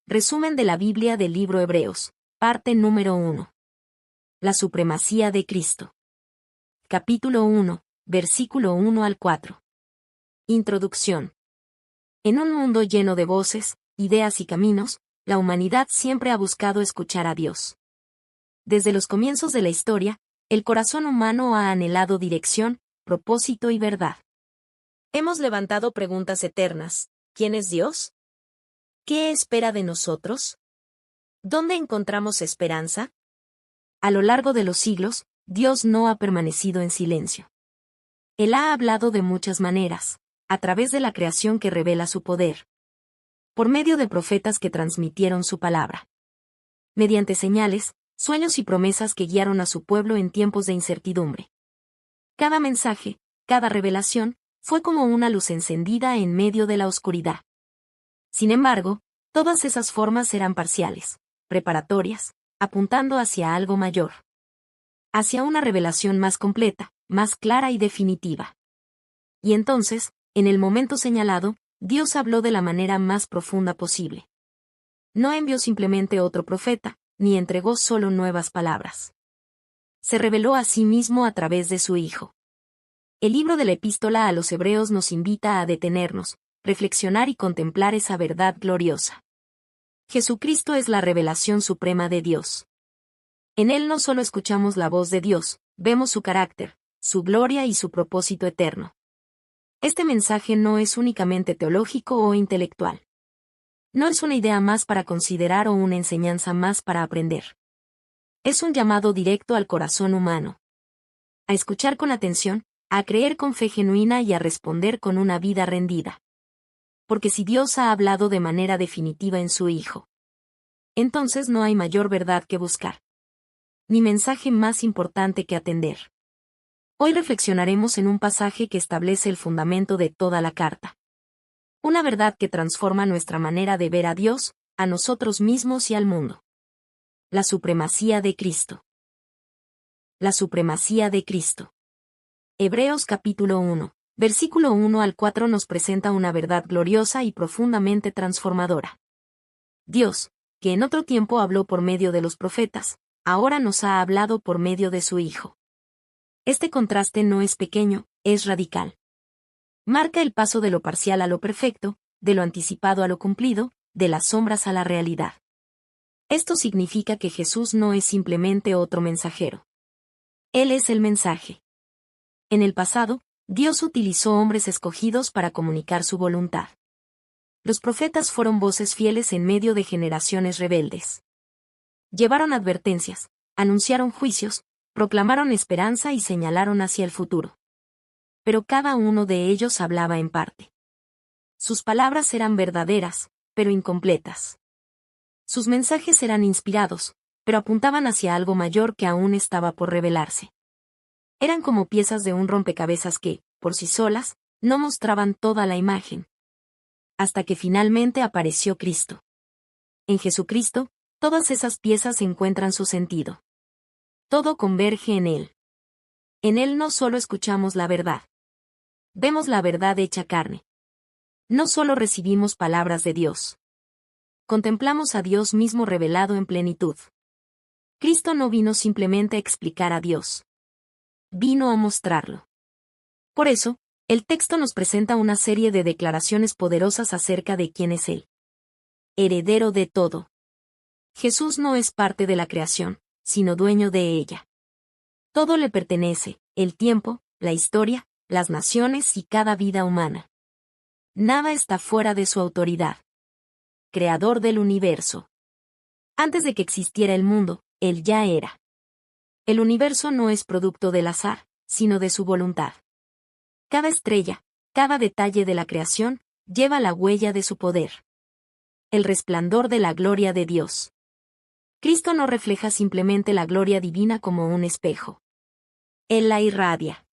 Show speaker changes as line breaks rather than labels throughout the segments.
Resumen de la Biblia del libro Hebreos, parte número 1. La supremacía de Cristo. Capítulo 1, versículo 1 al 4. Introducción. En un mundo lleno de voces, ideas y caminos, la humanidad siempre ha buscado escuchar a Dios. Desde los comienzos de la historia, el corazón humano ha anhelado dirección, propósito y verdad. Hemos levantado preguntas eternas. ¿Quién es Dios? ¿Qué espera de nosotros? ¿Dónde encontramos esperanza? A lo largo de los siglos, Dios no ha permanecido en silencio. Él ha hablado de muchas maneras, a través de la creación que revela su poder, por medio de profetas que transmitieron su palabra, mediante señales, sueños y promesas que guiaron a su pueblo en tiempos de incertidumbre. Cada mensaje, cada revelación, fue como una luz encendida en medio de la oscuridad. Sin embargo, todas esas formas eran parciales, preparatorias, apuntando hacia algo mayor. Hacia una revelación más completa, más clara y definitiva. Y entonces, en el momento señalado, Dios habló de la manera más profunda posible. No envió simplemente otro profeta, ni entregó solo nuevas palabras. Se reveló a sí mismo a través de su Hijo. El libro de la Epístola a los Hebreos nos invita a detenernos, reflexionar y contemplar esa verdad gloriosa. Jesucristo es la revelación suprema de Dios. En Él no solo escuchamos la voz de Dios, vemos su carácter, su gloria y su propósito eterno. Este mensaje no es únicamente teológico o intelectual. No es una idea más para considerar o una enseñanza más para aprender. Es un llamado directo al corazón humano. A escuchar con atención, a creer con fe genuina y a responder con una vida rendida. Porque si Dios ha hablado de manera definitiva en su Hijo, entonces no hay mayor verdad que buscar, ni mensaje más importante que atender. Hoy reflexionaremos en un pasaje que establece el fundamento de toda la carta. Una verdad que transforma nuestra manera de ver a Dios, a nosotros mismos y al mundo. La supremacía de Cristo. La supremacía de Cristo. Hebreos capítulo 1, versículo 1 al 4 nos presenta una verdad gloriosa y profundamente transformadora. Dios, que en otro tiempo habló por medio de los profetas, ahora nos ha hablado por medio de su Hijo. Este contraste no es pequeño, es radical. Marca el paso de lo parcial a lo perfecto, de lo anticipado a lo cumplido, de las sombras a la realidad. Esto significa que Jesús no es simplemente otro mensajero. Él es el mensaje. En el pasado, Dios utilizó hombres escogidos para comunicar su voluntad. Los profetas fueron voces fieles en medio de generaciones rebeldes. Llevaron advertencias, anunciaron juicios, proclamaron esperanza y señalaron hacia el futuro. Pero cada uno de ellos hablaba en parte. Sus palabras eran verdaderas, pero incompletas. Sus mensajes eran inspirados, pero apuntaban hacia algo mayor que aún estaba por revelarse. Eran como piezas de un rompecabezas que, por sí solas, no mostraban toda la imagen. Hasta que finalmente apareció Cristo. En Jesucristo, todas esas piezas encuentran su sentido. Todo converge en Él. En Él no solo escuchamos la verdad. Vemos la verdad hecha carne. No solo recibimos palabras de Dios. Contemplamos a Dios mismo revelado en plenitud. Cristo no vino simplemente a explicar a Dios. Vino a mostrarlo. Por eso, el texto nos presenta una serie de declaraciones poderosas acerca de quién es Él. Heredero de todo. Jesús no es parte de la creación, sino dueño de ella. Todo le pertenece, el tiempo, la historia, las naciones y cada vida humana. Nada está fuera de su autoridad. Creador del universo. Antes de que existiera el mundo, Él ya era. El universo no es producto del azar, sino de su voluntad. Cada estrella, cada detalle de la creación, lleva la huella de su poder. El resplandor de la gloria de Dios. Cristo no refleja simplemente la gloria divina como un espejo. Él la irradia.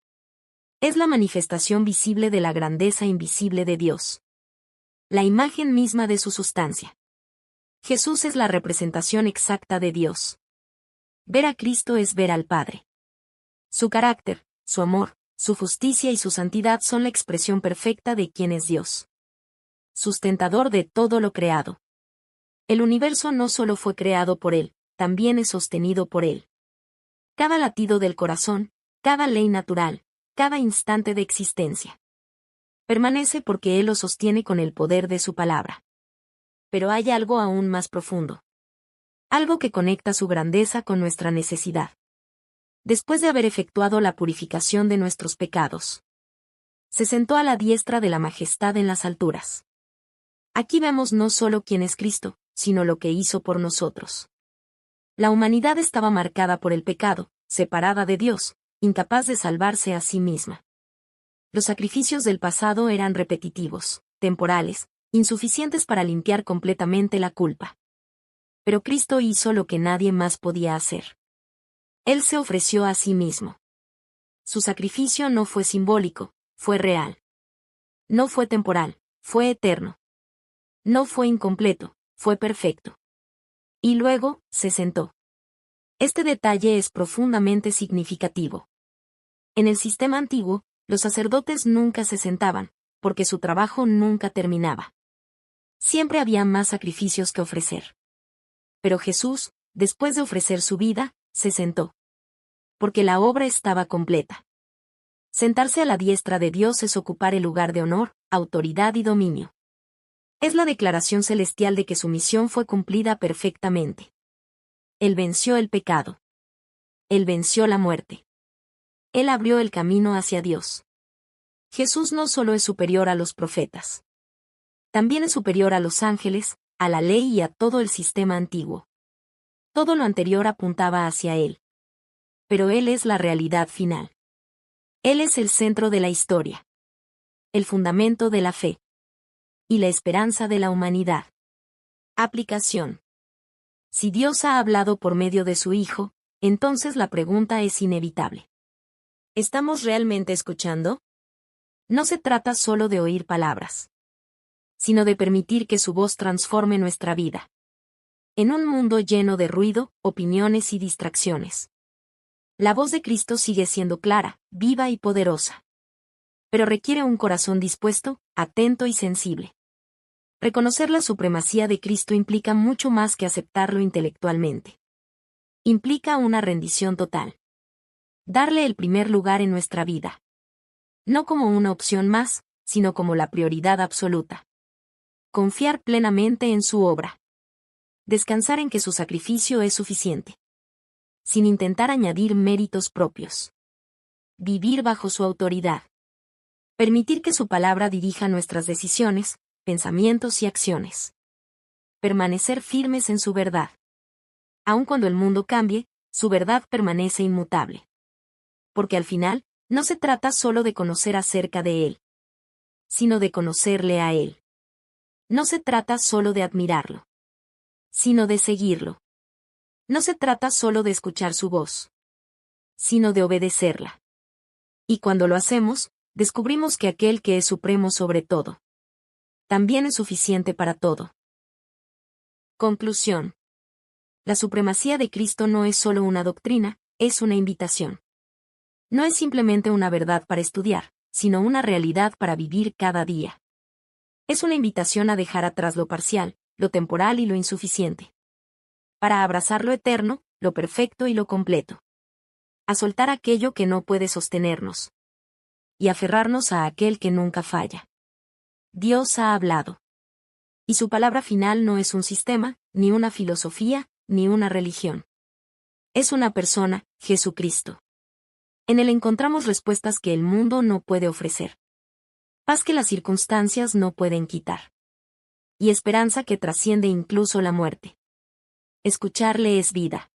Es la manifestación visible de la grandeza invisible de Dios. La imagen misma de su sustancia. Jesús es la representación exacta de Dios. Ver a Cristo es ver al Padre. Su carácter, su amor, su justicia y su santidad son la expresión perfecta de quién es Dios. Sustentador de todo lo creado. El universo no solo fue creado por Él, también es sostenido por Él. Cada latido del corazón, cada ley natural, cada instante de existencia, permanece porque Él lo sostiene con el poder de su palabra. Pero hay algo aún más profundo. Algo que conecta su grandeza con nuestra necesidad. Después de haber efectuado la purificación de nuestros pecados, se sentó a la diestra de la majestad en las alturas. Aquí vemos no solo quién es Cristo, sino lo que hizo por nosotros. La humanidad estaba marcada por el pecado, separada de Dios, incapaz de salvarse a sí misma. Los sacrificios del pasado eran repetitivos, temporales, insuficientes para limpiar completamente la culpa. Pero Cristo hizo lo que nadie más podía hacer. Él se ofreció a sí mismo. Su sacrificio no fue simbólico, fue real. No fue temporal, fue eterno. No fue incompleto, fue perfecto. Y luego, se sentó. Este detalle es profundamente significativo. En el sistema antiguo, los sacerdotes nunca se sentaban, porque su trabajo nunca terminaba. Siempre había más sacrificios que ofrecer. Pero Jesús, después de ofrecer su vida, se sentó. Porque la obra estaba completa. Sentarse a la diestra de Dios es ocupar el lugar de honor, autoridad y dominio. Es la declaración celestial de que su misión fue cumplida perfectamente. Él venció el pecado. Él venció la muerte. Él abrió el camino hacia Dios. Jesús no solo es superior a los profetas. También es superior a los ángeles, a la ley y a todo el sistema antiguo. Todo lo anterior apuntaba hacia Él. Pero Él es la realidad final. Él es el centro de la historia. El fundamento de la fe. Y la esperanza de la humanidad. Aplicación. Si Dios ha hablado por medio de su Hijo, entonces la pregunta es inevitable. ¿Estamos realmente escuchando? No se trata solo de oír palabras, sino de permitir que su voz transforme nuestra vida. En un mundo lleno de ruido, opiniones y distracciones, la voz de Cristo sigue siendo clara, viva y poderosa. Pero requiere un corazón dispuesto, atento y sensible. Reconocer la supremacía de Cristo implica mucho más que aceptarlo intelectualmente. Implica una rendición total. Darle el primer lugar en nuestra vida. No como una opción más, sino como la prioridad absoluta. Confiar plenamente en su obra. Descansar en que su sacrificio es suficiente. Sin intentar añadir méritos propios. Vivir bajo su autoridad. Permitir que su palabra dirija nuestras decisiones, pensamientos y acciones. Permanecer firmes en su verdad. Aun cuando el mundo cambie, su verdad permanece inmutable. Porque al final, no se trata solo de conocer acerca de Él, sino de conocerle a Él. No se trata solo de admirarlo, sino de seguirlo. No se trata solo de escuchar su voz, sino de obedecerla. Y cuando lo hacemos, descubrimos que aquel que es supremo sobre todo, también es suficiente para todo. Conclusión. La supremacía de Cristo no es solo una doctrina, es una invitación. No es simplemente una verdad para estudiar, sino una realidad para vivir cada día. Es una invitación a dejar atrás lo parcial, lo temporal y lo insuficiente. Para abrazar lo eterno, lo perfecto y lo completo. A soltar aquello que no puede sostenernos. Y aferrarnos a aquel que nunca falla. Dios ha hablado. Y su palabra final no es un sistema, ni una filosofía, ni una religión. Es una persona, Jesucristo. En él encontramos respuestas que el mundo no puede ofrecer. Paz que las circunstancias no pueden quitar. Y esperanza que trasciende incluso la muerte. Escucharle es vida.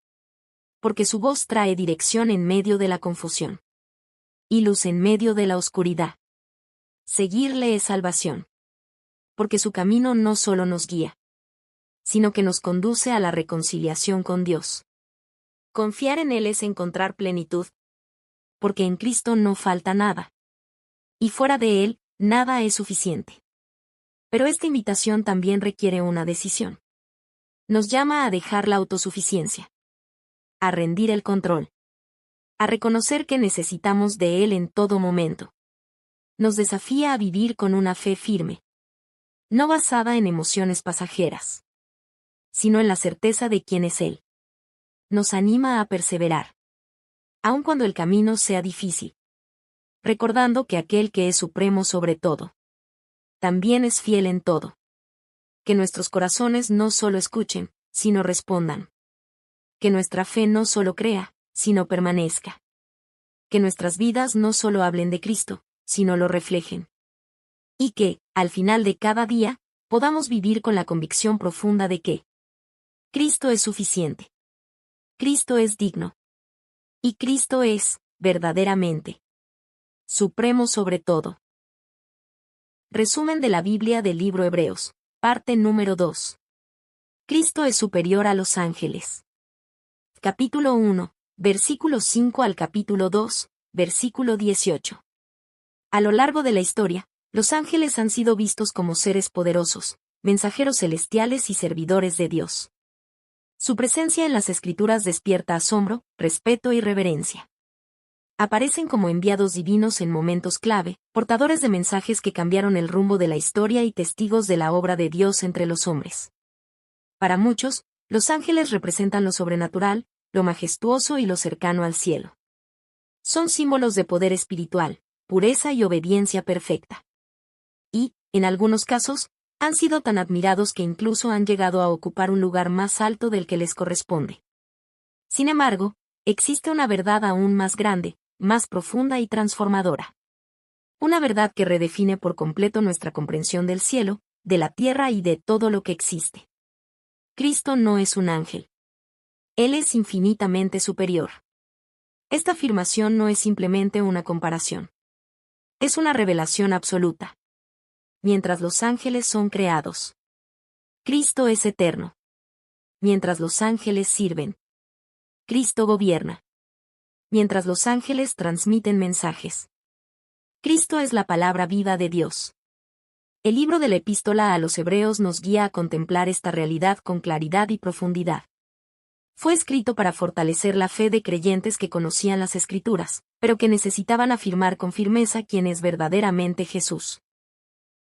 Porque su voz trae dirección en medio de la confusión. Y luz en medio de la oscuridad. Seguirle es salvación. Porque su camino no solo nos guía, sino que nos conduce a la reconciliación con Dios. Confiar en Él es encontrar plenitud. Porque en Cristo no falta nada. Y fuera de Él, nada es suficiente. Pero esta invitación también requiere una decisión. Nos llama a dejar la autosuficiencia. A rendir el control. A reconocer que necesitamos de Él en todo momento. Nos desafía a vivir con una fe firme. No basada en emociones pasajeras. sino en la certeza de quién es Él. Nos anima a perseverar, aun cuando el camino sea difícil, recordando que aquel que es supremo sobre todo, también es fiel en todo. Que nuestros corazones no solo escuchen, sino respondan. Que nuestra fe no solo crea, sino permanezca. Que nuestras vidas no solo hablen de Cristo, sino lo reflejen. Y que, al final de cada día, podamos vivir con la convicción profunda de que Cristo es suficiente. Cristo es digno. Y Cristo es, verdaderamente, supremo sobre todo. Resumen de la Biblia del libro Hebreos, parte número 2. Cristo es superior a los ángeles. Capítulo 1, versículo 5 al capítulo 2, versículo 18. A lo largo de la historia, los ángeles han sido vistos como seres poderosos, mensajeros celestiales y servidores de Dios. Su presencia en las Escrituras despierta asombro, respeto y reverencia. Aparecen como enviados divinos en momentos clave, portadores de mensajes que cambiaron el rumbo de la historia y testigos de la obra de Dios entre los hombres. Para muchos, los ángeles representan lo sobrenatural, lo majestuoso y lo cercano al cielo. Son símbolos de poder espiritual, pureza y obediencia perfecta. Y, en algunos casos, han sido tan admirados que incluso han llegado a ocupar un lugar más alto del que les corresponde. Sin embargo, existe una verdad aún más grande, más profunda y transformadora. Una verdad que redefine por completo nuestra comprensión del cielo, de la tierra y de todo lo que existe. Cristo no es un ángel. Él es infinitamente superior. Esta afirmación no es simplemente una comparación. Es una revelación absoluta. Mientras los ángeles son creados, Cristo es eterno. Mientras los ángeles sirven, Cristo gobierna. Mientras los ángeles transmiten mensajes, Cristo es la palabra viva de Dios. El libro de la Epístola a los Hebreos nos guía a contemplar esta realidad con claridad y profundidad. Fue escrito para fortalecer la fe de creyentes que conocían las Escrituras, pero que necesitaban afirmar con firmeza quién es verdaderamente Jesús.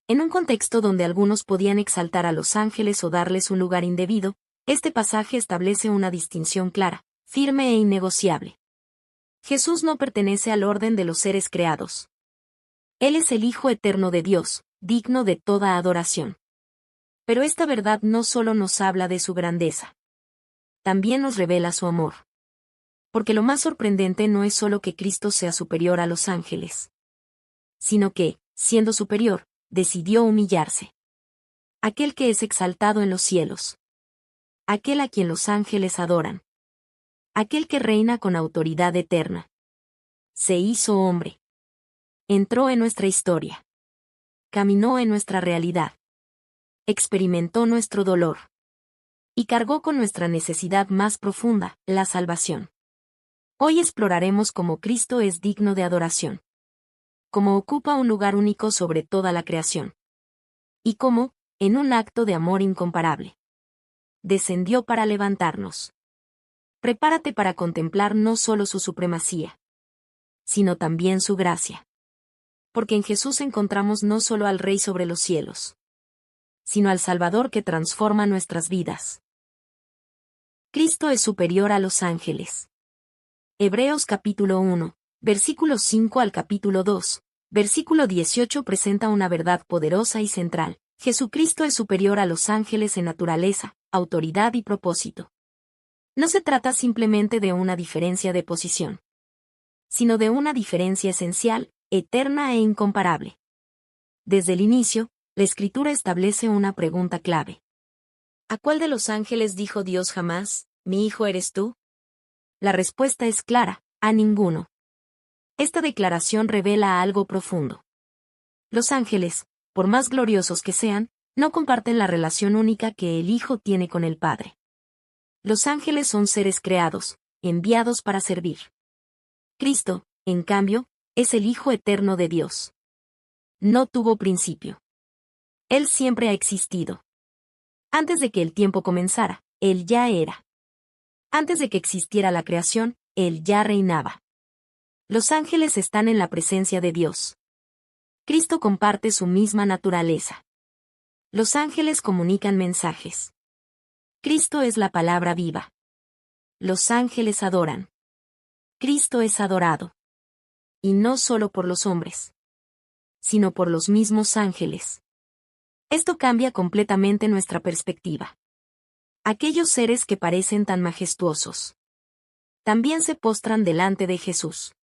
En un contexto donde algunos podían exaltar a los ángeles o darles un lugar indebido, este pasaje establece una distinción clara, firme e innegociable. Jesús no pertenece al orden de los seres creados. Él es el Hijo eterno de Dios, digno de toda adoración. Pero esta verdad no solo nos habla de su grandeza. También nos revela su amor. Porque lo más sorprendente no es solo que Cristo sea superior a los ángeles, sino que, siendo superior, decidió humillarse. Aquel que es exaltado en los cielos. Aquel a quien los ángeles adoran. Aquel que reina con autoridad eterna. Se hizo hombre. Entró en nuestra historia. Caminó en nuestra realidad. Experimentó nuestro dolor. Y cargó con nuestra necesidad más profunda, la salvación. Hoy exploraremos cómo Cristo es digno de adoración. Cómo ocupa un lugar único sobre toda la creación. Y cómo, en un acto de amor incomparable, descendió para levantarnos. Prepárate para contemplar no solo su supremacía, sino también su gracia. Porque en Jesús encontramos no solo al Rey sobre los cielos, sino al Salvador que transforma nuestras vidas. Cristo es superior a los ángeles. Hebreos capítulo 1, versículos 5 al capítulo 2, versículo 18 presenta una verdad poderosa y central. Jesucristo es superior a los ángeles en naturaleza, autoridad y propósito. No se trata simplemente de una diferencia de posición, sino de una diferencia esencial, eterna e incomparable. Desde el inicio, la Escritura establece una pregunta clave. ¿A cuál de los ángeles dijo Dios jamás, mi hijo eres tú? La respuesta es clara, a ninguno. Esta declaración revela algo profundo. Los ángeles, por más gloriosos que sean, no comparten la relación única que el Hijo tiene con el Padre. Los ángeles son seres creados, enviados para servir. Cristo, en cambio, es el Hijo eterno de Dios. No tuvo principio. Él siempre ha existido. Antes de que el tiempo comenzara, Él ya era. Antes de que existiera la creación, Él ya reinaba. Los ángeles están en la presencia de Dios. Cristo comparte su misma naturaleza. Los ángeles comunican mensajes. Cristo es la palabra viva. Los ángeles adoran. Cristo es adorado. Y no solo por los hombres, sino por los mismos ángeles. Esto cambia completamente nuestra perspectiva. Aquellos seres que parecen tan majestuosos también se postran delante de Jesús.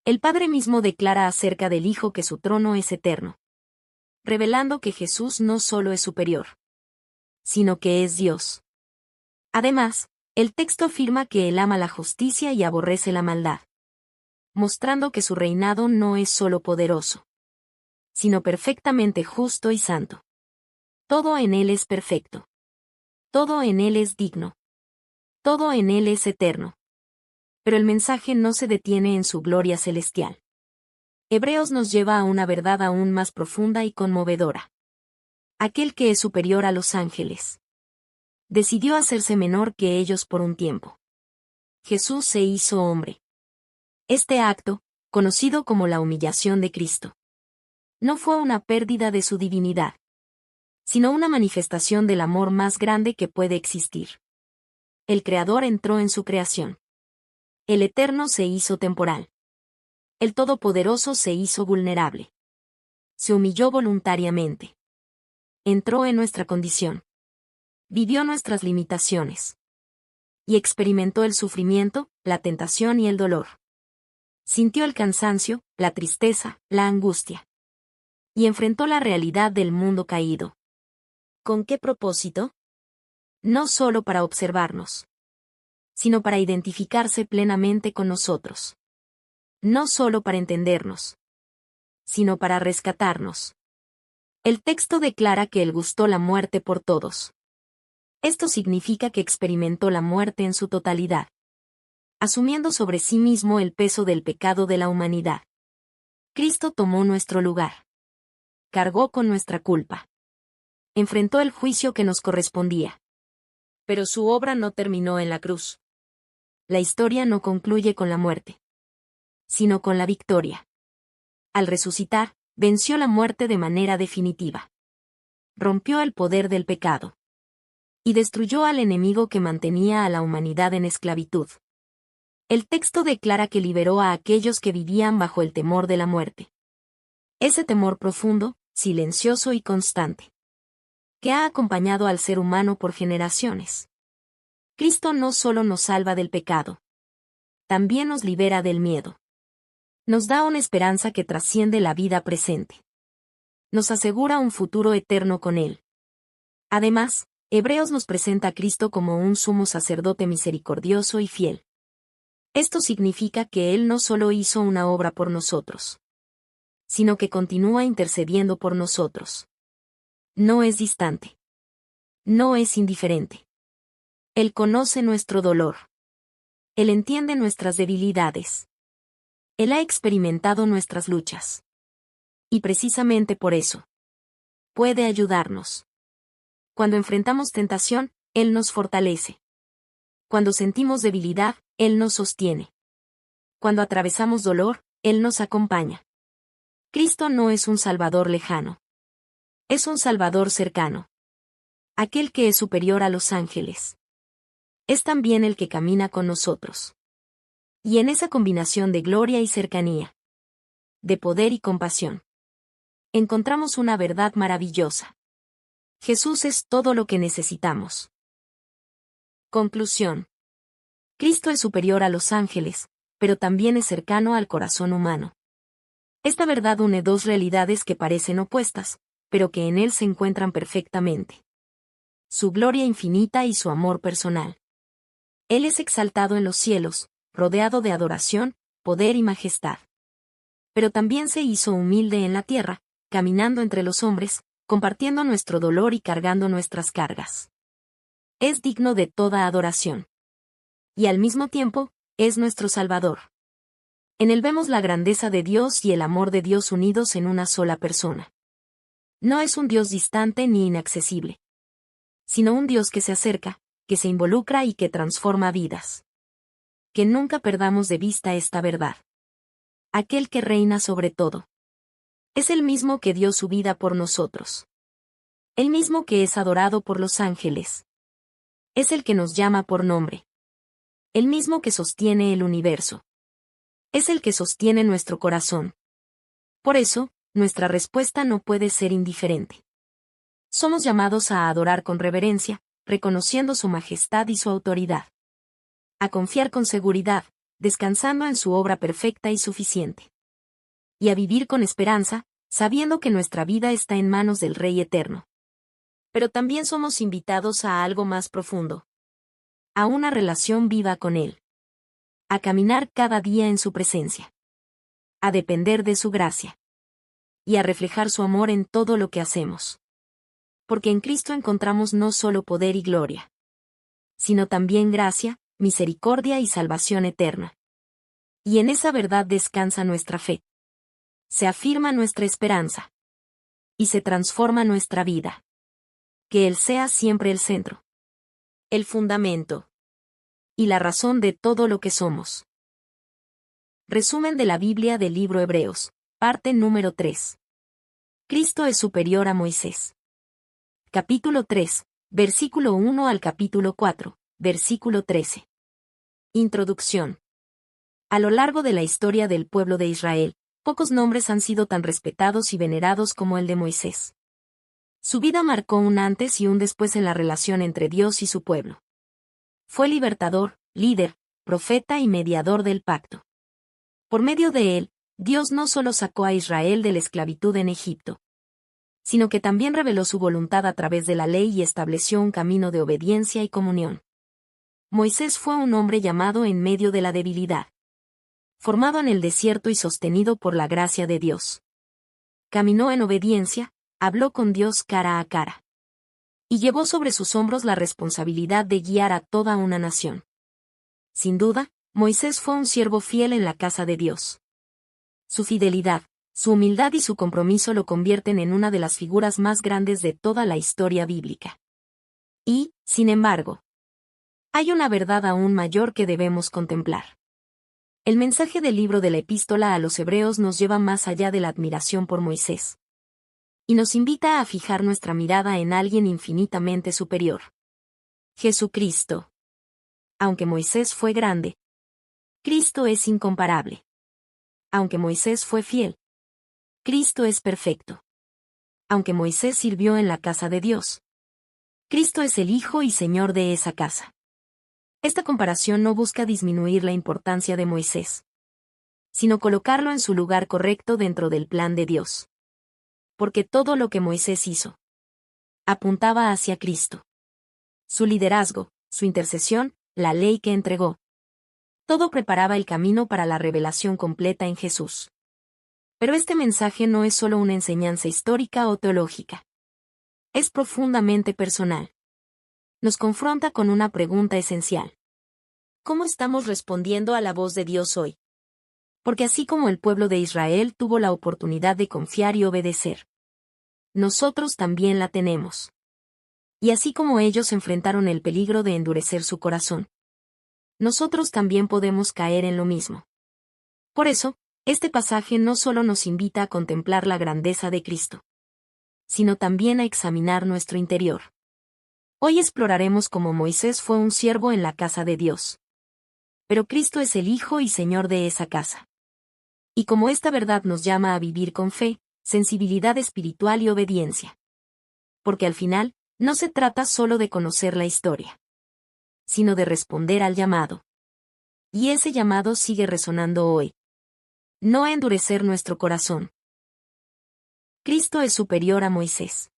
El Padre mismo declara acerca del Hijo que su trono es eterno, revelando que Jesús no solo es superior, sino que es Dios. Además, el texto afirma que Él ama la justicia y aborrece la maldad, mostrando que su reinado no es solo poderoso, sino perfectamente justo y santo. Todo en Él es perfecto. Todo en Él es digno. Todo en Él es eterno. Pero el mensaje no se detiene en su gloria celestial. Hebreos nos lleva a una verdad aún más profunda y conmovedora. Aquel que es superior a los ángeles decidió hacerse menor que ellos por un tiempo. Jesús se hizo hombre. Este acto, conocido como la humillación de Cristo, no fue una pérdida de su divinidad, sino una manifestación del amor más grande que puede existir. El Creador entró en su creación. El Eterno se hizo temporal. El Todopoderoso se hizo vulnerable. Se humilló voluntariamente. Entró en nuestra condición. Vivió nuestras limitaciones. Y experimentó el sufrimiento, la tentación y el dolor. Sintió el cansancio, la tristeza, la angustia. Y enfrentó la realidad del mundo caído. ¿Con qué propósito? No solo para observarnos, sino para identificarse plenamente con nosotros. No solo para entendernos, sino para rescatarnos. El texto declara que Él gustó la muerte por todos. Esto significa que experimentó la muerte en su totalidad, asumiendo sobre sí mismo el peso del pecado de la humanidad. Cristo tomó nuestro lugar. Cargó con nuestra culpa. Enfrentó el juicio que nos correspondía. Pero su obra no terminó en la cruz. La historia no concluye con la muerte, sino con la victoria. Al resucitar, venció la muerte de manera definitiva. Rompió el poder del pecado. Y destruyó al enemigo que mantenía a la humanidad en esclavitud. El texto declara que liberó a aquellos que vivían bajo el temor de la muerte. Ese temor profundo, silencioso y constante, que ha acompañado al ser humano por generaciones. Cristo no solo nos salva del pecado, también nos libera del miedo. Nos da una esperanza que trasciende la vida presente. Nos asegura un futuro eterno con Él. Además, Hebreos nos presenta a Cristo como un sumo sacerdote misericordioso y fiel. Esto significa que Él no solo hizo una obra por nosotros, sino que continúa intercediendo por nosotros. No es distante. No es indiferente. Él conoce nuestro dolor. Él entiende nuestras debilidades. Él ha experimentado nuestras luchas. Y precisamente por eso, puede ayudarnos. Cuando enfrentamos tentación, Él nos fortalece. Cuando sentimos debilidad, Él nos sostiene. Cuando atravesamos dolor, Él nos acompaña. Cristo no es un Salvador lejano. Es un Salvador cercano. Aquel que es superior a los ángeles. Es también el que camina con nosotros. Y en esa combinación de gloria y cercanía, de poder y compasión, encontramos una verdad maravillosa. Jesús es todo lo que necesitamos. Conclusión. Cristo es superior a los ángeles, pero también es cercano al corazón humano. Esta verdad une dos realidades que parecen opuestas, pero que en Él se encuentran perfectamente. Su gloria infinita y su amor personal. Él es exaltado en los cielos, rodeado de adoración, poder y majestad. Pero también se hizo humilde en la tierra, caminando entre los hombres, compartiendo nuestro dolor y cargando nuestras cargas. Es digno de toda adoración. Y al mismo tiempo, es nuestro Salvador. En Él vemos la grandeza de Dios y el amor de Dios unidos en una sola persona. No es un Dios distante ni inaccesible, sino un Dios que se acerca, que se involucra y que transforma vidas. Que nunca perdamos de vista esta verdad. Aquel que reina sobre todo. Es el mismo que dio su vida por nosotros. El mismo que es adorado por los ángeles. Es el que nos llama por nombre. El mismo que sostiene el universo. Es el que sostiene nuestro corazón. Por eso, nuestra respuesta no puede ser indiferente. Somos llamados a adorar con reverencia, reconociendo su majestad y su autoridad. A confiar con seguridad, descansando en su obra perfecta y suficiente. Y a vivir con esperanza, sabiendo que nuestra vida está en manos del Rey Eterno. Pero también somos invitados a algo más profundo. A una relación viva con Él. A caminar cada día en su presencia. A depender de su gracia. Y a reflejar su amor en todo lo que hacemos. Porque en Cristo encontramos no solo poder y gloria, sino también gracia, misericordia y salvación eterna. Y en esa verdad descansa nuestra fe. Se afirma nuestra esperanza. Y se transforma nuestra vida. Que Él sea siempre el centro. El fundamento. Y la razón de todo lo que somos. Resumen de la Biblia del libro Hebreos, parte número 3. Cristo es superior a Moisés. Capítulo 3, versículo 1 al capítulo 4, versículo 13. Introducción. A lo largo de la historia del pueblo de Israel, pocos nombres han sido tan respetados y venerados como el de Moisés. Su vida marcó un antes y un después en la relación entre Dios y su pueblo. Fue libertador, líder, profeta y mediador del pacto. Por medio de él, Dios no solo sacó a Israel de la esclavitud en Egipto, sino que también reveló su voluntad a través de la ley y estableció un camino de obediencia y comunión. Moisés fue un hombre llamado en medio de la debilidad. Formado en el desierto y sostenido por la gracia de Dios. Caminó en obediencia, habló con Dios cara a cara. Y llevó sobre sus hombros la responsabilidad de guiar a toda una nación. Sin duda, Moisés fue un siervo fiel en la casa de Dios. Su fidelidad, su humildad y su compromiso lo convierten en una de las figuras más grandes de toda la historia bíblica. Y, sin embargo, hay una verdad aún mayor que debemos contemplar. El mensaje del libro de la Epístola a los Hebreos nos lleva más allá de la admiración por Moisés. Y nos invita a fijar nuestra mirada en alguien infinitamente superior. Jesucristo. Aunque Moisés fue grande, Cristo es incomparable. Aunque Moisés fue fiel, Cristo es perfecto. Aunque Moisés sirvió en la casa de Dios, Cristo es el Hijo y Señor de esa casa. Esta comparación no busca disminuir la importancia de Moisés, sino colocarlo en su lugar correcto dentro del plan de Dios. Porque todo lo que Moisés hizo apuntaba hacia Cristo. Su liderazgo, su intercesión, la ley que entregó. Todo preparaba el camino para la revelación completa en Jesús. Pero este mensaje no es solo una enseñanza histórica o teológica. Es profundamente personal. Nos confronta con una pregunta esencial. ¿Cómo estamos respondiendo a la voz de Dios hoy? Porque así como el pueblo de Israel tuvo la oportunidad de confiar y obedecer, nosotros también la tenemos. Y así como ellos enfrentaron el peligro de endurecer su corazón, nosotros también podemos caer en lo mismo. Por eso, este pasaje no solo nos invita a contemplar la grandeza de Cristo, sino también a examinar nuestro interior. Hoy exploraremos cómo Moisés fue un siervo en la casa de Dios. Pero Cristo es el Hijo y Señor de esa casa. Y como esta verdad nos llama a vivir con fe, sensibilidad espiritual y obediencia. Porque al final, no se trata solo de conocer la historia, sino de responder al llamado. Y ese llamado sigue resonando hoy. No a endurecer nuestro corazón. Cristo es superior a Moisés.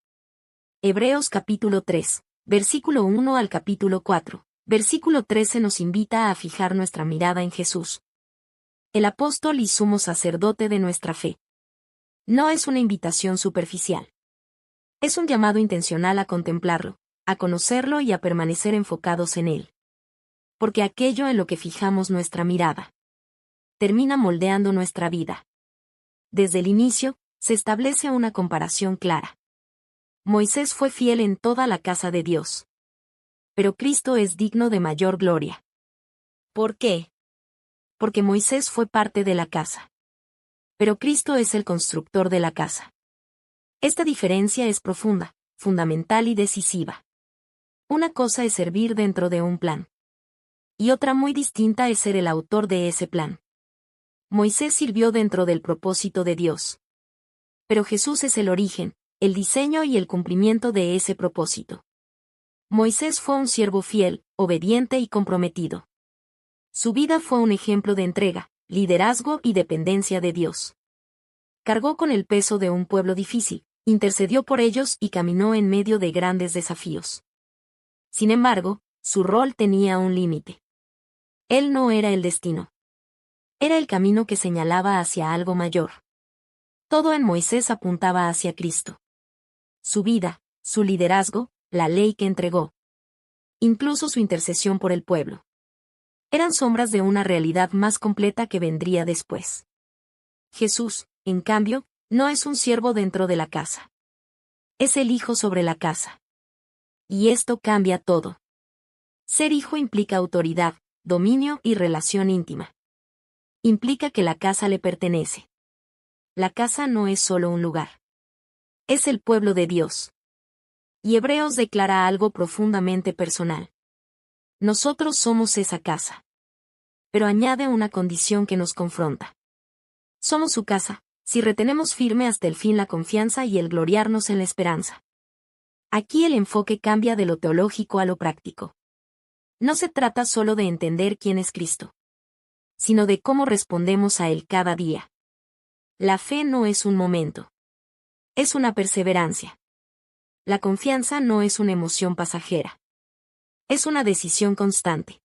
Hebreos capítulo 3, versículo 1 al capítulo 4, versículo 13 nos invita a fijar nuestra mirada en Jesús, el apóstol y sumo sacerdote de nuestra fe. No es una invitación superficial. Es un llamado intencional a contemplarlo, a conocerlo y a permanecer enfocados en él. Porque aquello en lo que fijamos nuestra mirada termina moldeando nuestra vida. Desde el inicio, se establece una comparación clara. Moisés fue fiel en toda la casa de Dios. Pero Cristo es digno de mayor gloria. ¿Por qué? Porque Moisés fue parte de la casa. Pero Cristo es el constructor de la casa. Esta diferencia es profunda, fundamental y decisiva. Una cosa es servir dentro de un plan. Y otra muy distinta es ser el autor de ese plan. Moisés sirvió dentro del propósito de Dios. Pero Jesús es el origen, el diseño y el cumplimiento de ese propósito. Moisés fue un siervo fiel, obediente y comprometido. Su vida fue un ejemplo de entrega, liderazgo y dependencia de Dios. Cargó con el peso de un pueblo difícil, intercedió por ellos y caminó en medio de grandes desafíos. Sin embargo, su rol tenía un límite. Él no era el destino. Era el camino que señalaba hacia algo mayor. Todo en Moisés apuntaba hacia Cristo. Su vida, su liderazgo, la ley que entregó. Incluso su intercesión por el pueblo. Eran sombras de una realidad más completa que vendría después. Jesús, en cambio, no es un siervo dentro de la casa. Es el hijo sobre la casa. Y esto cambia todo. Ser hijo implica autoridad, dominio y relación íntima. Implica que la casa le pertenece. La casa no es solo un lugar. Es el pueblo de Dios. Y Hebreos declara algo profundamente personal. Nosotros somos esa casa. Pero añade una condición que nos confronta. Somos su casa, si retenemos firme hasta el fin la confianza y el gloriarnos en la esperanza. Aquí el enfoque cambia de lo teológico a lo práctico. No se trata solo de entender quién es Cristo, sino de cómo respondemos a Él cada día. La fe no es un momento. Es una perseverancia. La confianza no es una emoción pasajera. Es una decisión constante.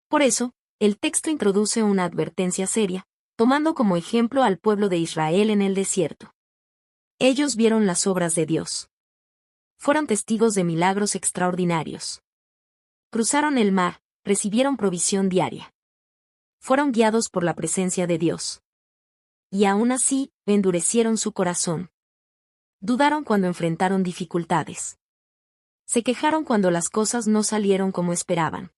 Por eso, el texto introduce una advertencia seria, tomando como ejemplo al pueblo de Israel en el desierto. Ellos vieron las obras de Dios. Fueron testigos de milagros extraordinarios. Cruzaron el mar, recibieron provisión diaria. Fueron guiados por la presencia de Dios. Y aún así, endurecieron su corazón. Dudaron cuando enfrentaron dificultades. Se quejaron cuando las cosas no salieron como esperaban.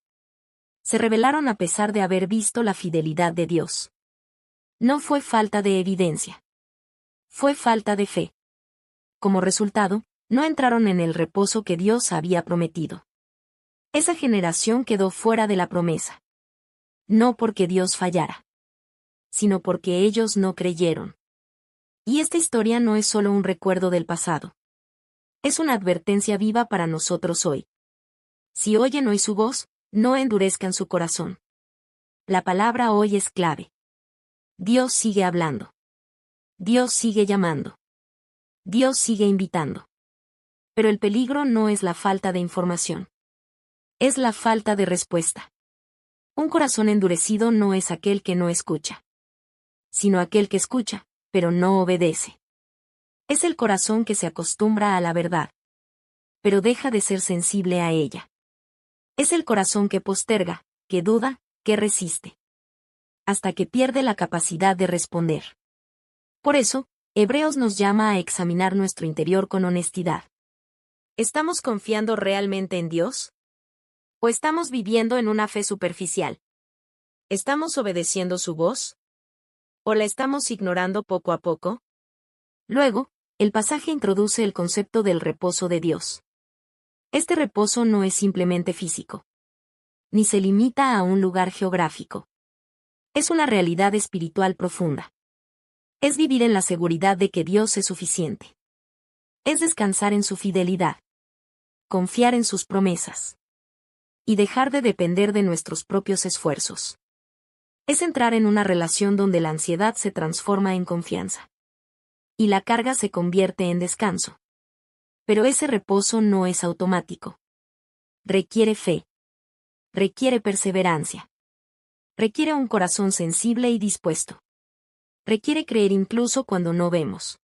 Se rebelaron a pesar de haber visto la fidelidad de Dios. No fue falta de evidencia. Fue falta de fe. Como resultado, no entraron en el reposo que Dios había prometido. Esa generación quedó fuera de la promesa. No porque Dios fallara, sino porque ellos no creyeron. Y esta historia no es solo un recuerdo del pasado. Es una advertencia viva para nosotros hoy. Si oyen hoy su voz, no endurezcan su corazón. La palabra hoy es clave. Dios sigue hablando. Dios sigue llamando. Dios sigue invitando. Pero el peligro no es la falta de información. Es la falta de respuesta. Un corazón endurecido no es aquel que no escucha, sino aquel que escucha, pero no obedece. Es el corazón que se acostumbra a la verdad, pero deja de ser sensible a ella. Es el corazón que posterga, que duda, que resiste, hasta que pierde la capacidad de responder. Por eso, Hebreos nos llama a examinar nuestro interior con honestidad. ¿Estamos confiando realmente en Dios? ¿O estamos viviendo en una fe superficial? ¿Estamos obedeciendo su voz? ¿O la estamos ignorando poco a poco? Luego, el pasaje introduce el concepto del reposo de Dios. Este reposo no es simplemente físico, ni se limita a un lugar geográfico. Es una realidad espiritual profunda. Es vivir en la seguridad de que Dios es suficiente. Es descansar en su fidelidad. Confiar en sus promesas. Y dejar de depender de nuestros propios esfuerzos. Es entrar en una relación donde la ansiedad se transforma en confianza. Y la carga se convierte en descanso. Pero ese reposo no es automático. Requiere fe. Requiere perseverancia. Requiere un corazón sensible y dispuesto. Requiere creer incluso cuando no vemos.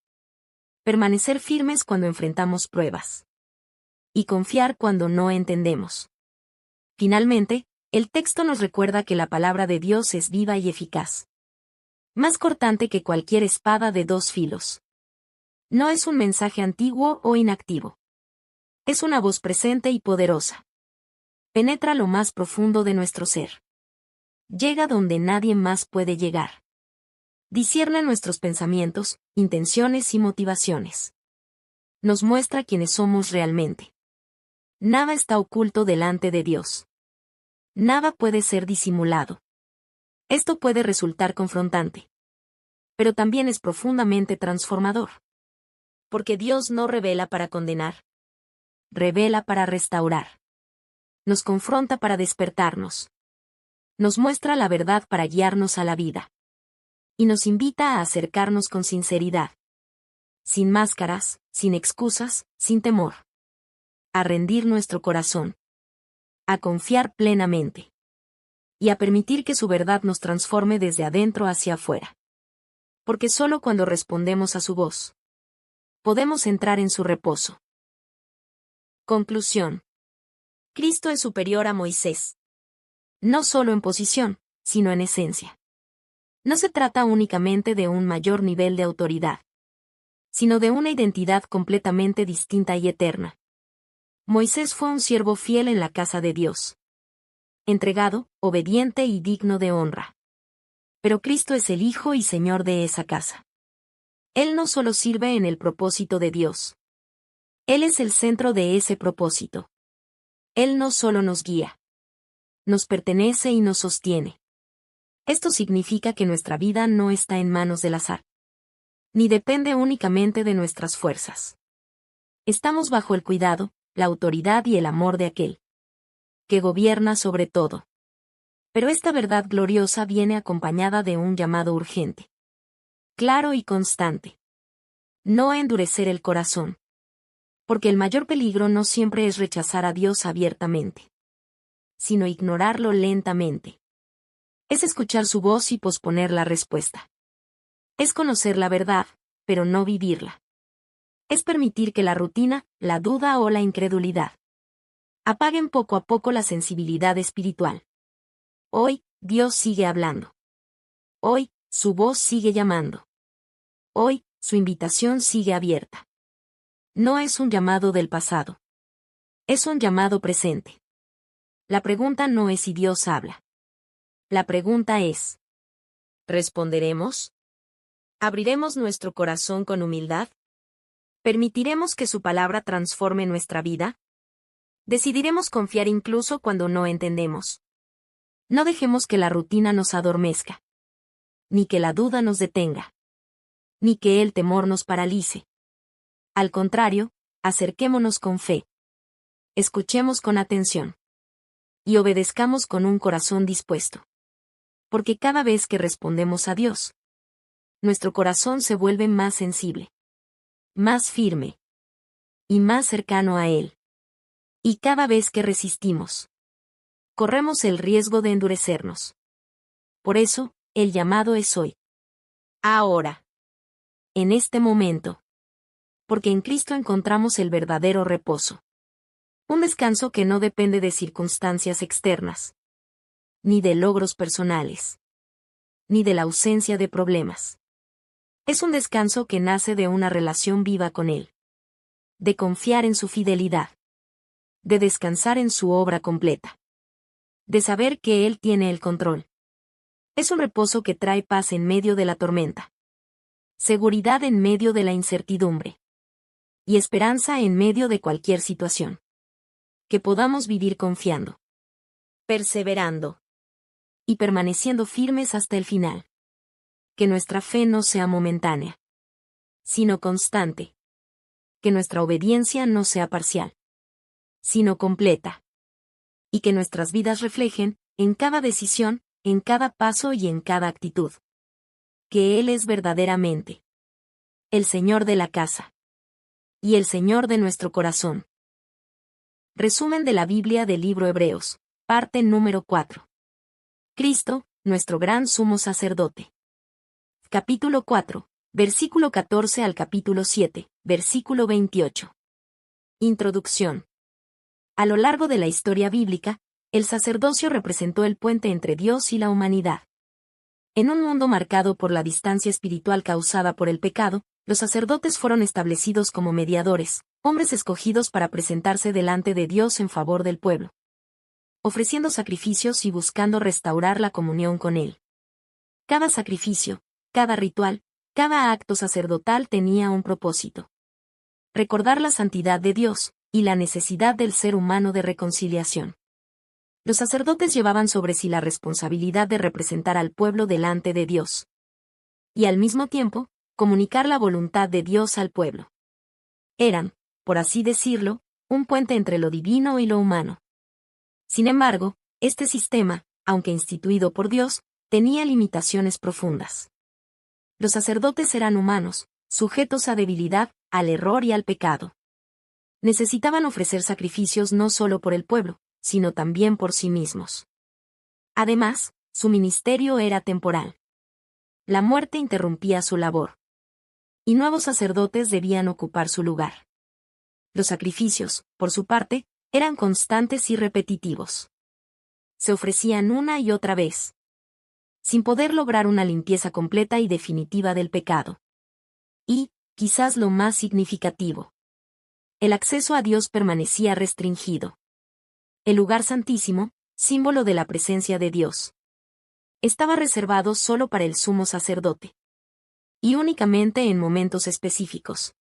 Permanecer firmes cuando enfrentamos pruebas. Y confiar cuando no entendemos. Finalmente, el texto nos recuerda que la palabra de Dios es viva y eficaz. Más cortante que cualquier espada de dos filos. No es un mensaje antiguo o inactivo. Es una voz presente y poderosa. Penetra lo más profundo de nuestro ser. Llega donde nadie más puede llegar. Discierne nuestros pensamientos, intenciones y motivaciones. Nos muestra quiénes somos realmente. Nada está oculto delante de Dios. Nada puede ser disimulado. Esto puede resultar confrontante. Pero también es profundamente transformador. Porque Dios no revela para condenar. Revela para restaurar. Nos confronta para despertarnos. Nos muestra la verdad para guiarnos a la vida. Y nos invita a acercarnos con sinceridad. Sin máscaras, sin excusas, sin temor. A rendir nuestro corazón. A confiar plenamente. Y a permitir que su verdad nos transforme desde adentro hacia afuera. Porque solo cuando respondemos a su voz, podemos entrar en su reposo. Conclusión. Cristo es superior a Moisés. No solo en posición, sino en esencia. No se trata únicamente de un mayor nivel de autoridad, sino de una identidad completamente distinta y eterna. Moisés fue un siervo fiel en la casa de Dios. Entregado, obediente y digno de honra. Pero Cristo es el Hijo y Señor de esa casa. Él no solo sirve en el propósito de Dios. Él es el centro de ese propósito. Él no solo nos guía. Nos pertenece y nos sostiene. Esto significa que nuestra vida no está en manos del azar. Ni depende únicamente de nuestras fuerzas. Estamos bajo el cuidado, la autoridad y el amor de aquel que gobierna sobre todo. Pero esta verdad gloriosa viene acompañada de un llamado urgente. Claro y constante. No a endurecer el corazón. Porque el mayor peligro no siempre es rechazar a Dios abiertamente, sino ignorarlo lentamente. Es escuchar su voz y posponer la respuesta. Es conocer la verdad, pero no vivirla. Es permitir que la rutina, la duda o la incredulidad apaguen poco a poco la sensibilidad espiritual. Hoy, Dios sigue hablando. Hoy, su voz sigue llamando. Hoy, su invitación sigue abierta. No es un llamado del pasado. Es un llamado presente. La pregunta no es si Dios habla. La pregunta es: ¿responderemos? ¿Abriremos nuestro corazón con humildad? ¿Permitiremos que su palabra transforme nuestra vida? ¿Decidiremos confiar incluso cuando no entendemos? No dejemos que la rutina nos adormezca. Ni que la duda nos detenga. Ni que el temor nos paralice. Al contrario, acerquémonos con fe. Escuchemos con atención. Y obedezcamos con un corazón dispuesto. Porque cada vez que respondemos a Dios, nuestro corazón se vuelve más sensible, más firme y más cercano a Él. Y cada vez que resistimos, corremos el riesgo de endurecernos. Por eso, el llamado es hoy. Ahora. En este momento. Porque en Cristo encontramos el verdadero reposo. Un descanso que no depende de circunstancias externas, ni de logros personales, ni de la ausencia de problemas. Es un descanso que nace de una relación viva con Él. De confiar en su fidelidad. De descansar en su obra completa. De saber que Él tiene el control. Es un reposo que trae paz en medio de la tormenta. Seguridad en medio de la incertidumbre. Y esperanza en medio de cualquier situación. Que podamos vivir confiando. Perseverando. Y permaneciendo firmes hasta el final. Que nuestra fe no sea momentánea, sino constante. Que nuestra obediencia no sea parcial, sino completa. Y que nuestras vidas reflejen, en cada decisión, en cada paso y en cada actitud, que Él es verdaderamente el Señor de la casa y el Señor de nuestro corazón. Resumen de la Biblia del libro Hebreos, parte número 4. Cristo, nuestro gran sumo sacerdote. Capítulo 4, versículo 14 al capítulo 7, versículo 28. Introducción. A lo largo de la historia bíblica, el sacerdocio representó el puente entre Dios y la humanidad. En un mundo marcado por la distancia espiritual causada por el pecado, los sacerdotes fueron establecidos como mediadores, hombres escogidos para presentarse delante de Dios en favor del pueblo, ofreciendo sacrificios y buscando restaurar la comunión con Él. Cada sacrificio, cada ritual, cada acto sacerdotal tenía un propósito. Recordar la santidad de Dios, y la necesidad del ser humano de reconciliación. Los sacerdotes llevaban sobre sí la responsabilidad de representar al pueblo delante de Dios. Y al mismo tiempo, comunicar la voluntad de Dios al pueblo. Eran, por así decirlo, un puente entre lo divino y lo humano. Sin embargo, este sistema, aunque instituido por Dios, tenía limitaciones profundas. Los sacerdotes eran humanos, sujetos a debilidad, al error y al pecado. Necesitaban ofrecer sacrificios no solo por el pueblo, sino también por sí mismos. Además, su ministerio era temporal. La muerte interrumpía su labor. Y nuevos sacerdotes debían ocupar su lugar. Los sacrificios, por su parte, eran constantes y repetitivos. Se ofrecían una y otra vez, sin poder lograr una limpieza completa y definitiva del pecado. Y, quizás lo más significativo, el acceso a Dios permanecía restringido. El lugar santísimo, símbolo de la presencia de Dios, estaba reservado solo para el sumo sacerdote. Y únicamente en momentos específicos.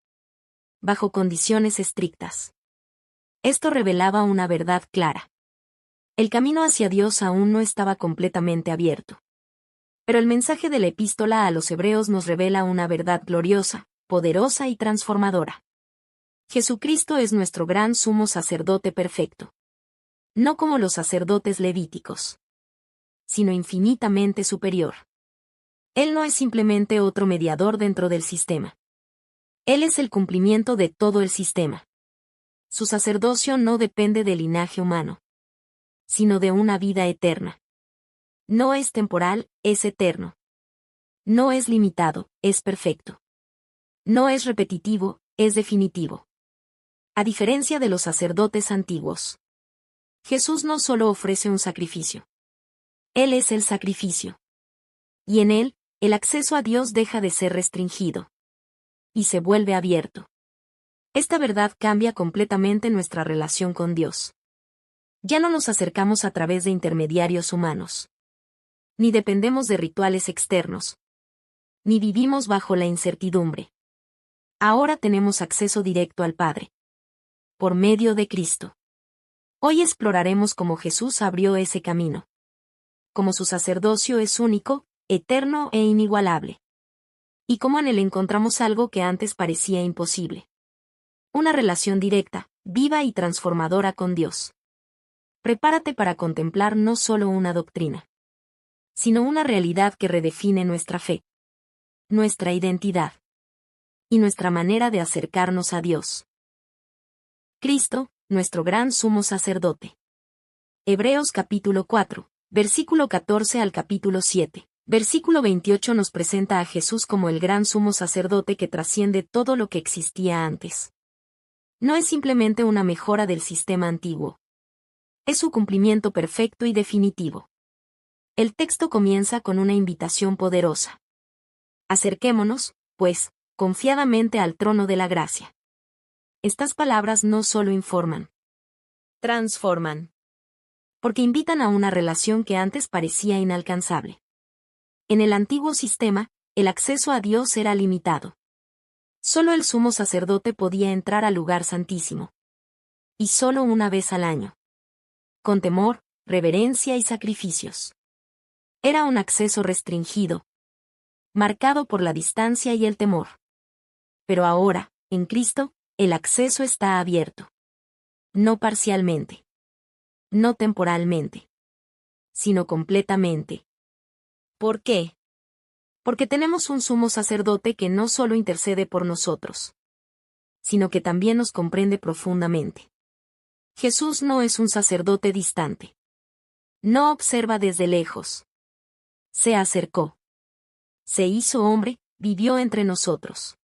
Bajo condiciones estrictas. Esto revelaba una verdad clara. El camino hacia Dios aún no estaba completamente abierto. Pero el mensaje de la epístola a los Hebreos nos revela una verdad gloriosa, poderosa y transformadora. Jesucristo es nuestro gran sumo sacerdote perfecto. No como los sacerdotes levíticos, sino infinitamente superior. Él no es simplemente otro mediador dentro del sistema. Él es el cumplimiento de todo el sistema. Su sacerdocio no depende del linaje humano, sino de una vida eterna. No es temporal, es eterno. No es limitado, es perfecto. No es repetitivo, es definitivo. A diferencia de los sacerdotes antiguos, Jesús no solo ofrece un sacrificio. Él es el sacrificio. Y en él, el acceso a Dios deja de ser restringido. Y se vuelve abierto. Esta verdad cambia completamente nuestra relación con Dios. Ya no nos acercamos a través de intermediarios humanos. Ni dependemos de rituales externos. Ni vivimos bajo la incertidumbre. Ahora tenemos acceso directo al Padre. Por medio de Cristo. Hoy exploraremos cómo Jesús abrió ese camino. Cómo su sacerdocio es único, eterno e inigualable. Y cómo en él encontramos algo que antes parecía imposible. Una relación directa, viva y transformadora con Dios. Prepárate para contemplar no solo una doctrina, sino una realidad que redefine nuestra fe, nuestra identidad y nuestra manera de acercarnos a Dios. Cristo, nuestro gran sumo sacerdote. Hebreos capítulo 4, versículo 14 al capítulo 7. Versículo 28 nos presenta a Jesús como el gran sumo sacerdote que trasciende todo lo que existía antes. No es simplemente una mejora del sistema antiguo. Es su cumplimiento perfecto y definitivo. El texto comienza con una invitación poderosa. Acerquémonos, pues, confiadamente al trono de la gracia. Estas palabras no solo informan, transforman. Porque invitan a una relación que antes parecía inalcanzable. En el antiguo sistema, el acceso a Dios era limitado. Solo el sumo sacerdote podía entrar al lugar santísimo. Y solo una vez al año. Con temor, reverencia y sacrificios. Era un acceso restringido, marcado por la distancia y el temor. Pero ahora, en Cristo, el acceso está abierto. No parcialmente. No temporalmente. Sino completamente. ¿Por qué? Porque tenemos un sumo sacerdote que no solo intercede por nosotros, sino que también nos comprende profundamente. Jesús no es un sacerdote distante. No observa desde lejos. Se acercó. Se hizo hombre, vivió entre nosotros.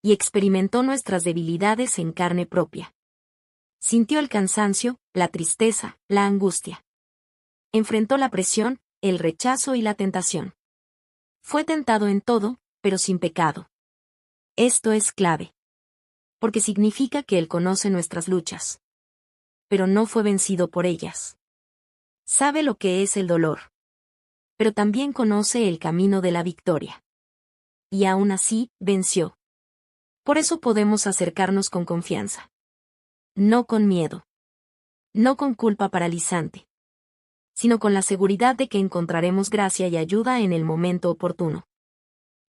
Y experimentó nuestras debilidades en carne propia. Sintió el cansancio, la tristeza, la angustia. Enfrentó la presión, el rechazo y la tentación. Fue tentado en todo, pero sin pecado. Esto es clave. Porque significa que Él conoce nuestras luchas. Pero no fue vencido por ellas. Sabe lo que es el dolor. Pero también conoce el camino de la victoria. Y aún así, venció. Por eso podemos acercarnos con confianza. No con miedo. No con culpa paralizante. Sino con la seguridad de que encontraremos gracia y ayuda en el momento oportuno.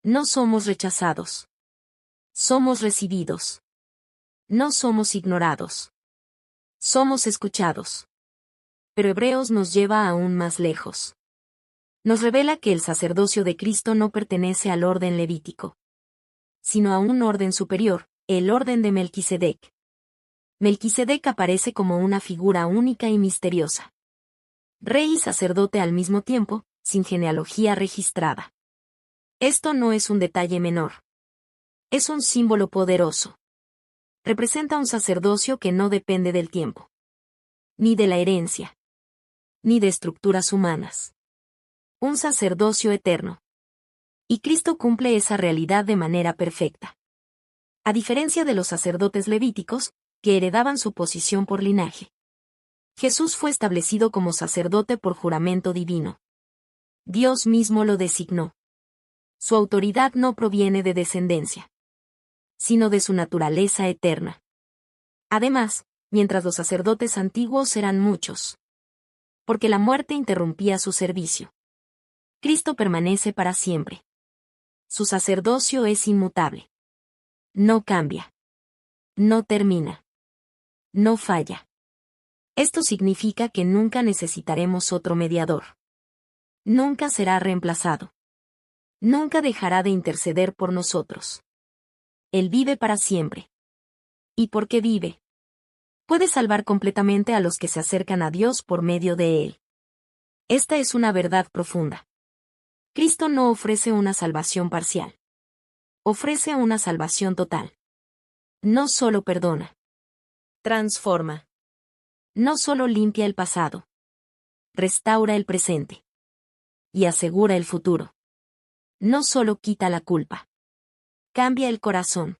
No somos rechazados. Somos recibidos. No somos ignorados. Somos escuchados. Pero Hebreos nos lleva aún más lejos. Nos revela que el sacerdocio de Cristo no pertenece al orden levítico, sino a un orden superior, el orden de Melquisedec. Melquisedec aparece como una figura única y misteriosa. Rey y sacerdote al mismo tiempo, sin genealogía registrada. Esto no es un detalle menor. Es un símbolo poderoso. Representa un sacerdocio que no depende del tiempo, ni de la herencia, ni de estructuras humanas. Un sacerdocio eterno. Y Cristo cumple esa realidad de manera perfecta. A diferencia de los sacerdotes levíticos, que heredaban su posición por linaje. Jesús fue establecido como sacerdote por juramento divino. Dios mismo lo designó. Su autoridad no proviene de descendencia, sino de su naturaleza eterna. Además, mientras los sacerdotes antiguos eran muchos, porque la muerte interrumpía su servicio, Cristo permanece para siempre. Su sacerdocio es inmutable. No cambia. No termina. No falla. Esto significa que nunca necesitaremos otro mediador. Nunca será reemplazado. Nunca dejará de interceder por nosotros. Él vive para siempre. ¿Y por qué vive? Puede salvar completamente a los que se acercan a Dios por medio de Él. Esta es una verdad profunda. Cristo no ofrece una salvación parcial. Ofrece una salvación total. No solo perdona. Transforma. No solo limpia el pasado. Restaura el presente. Y asegura el futuro. No solo quita la culpa. Cambia el corazón.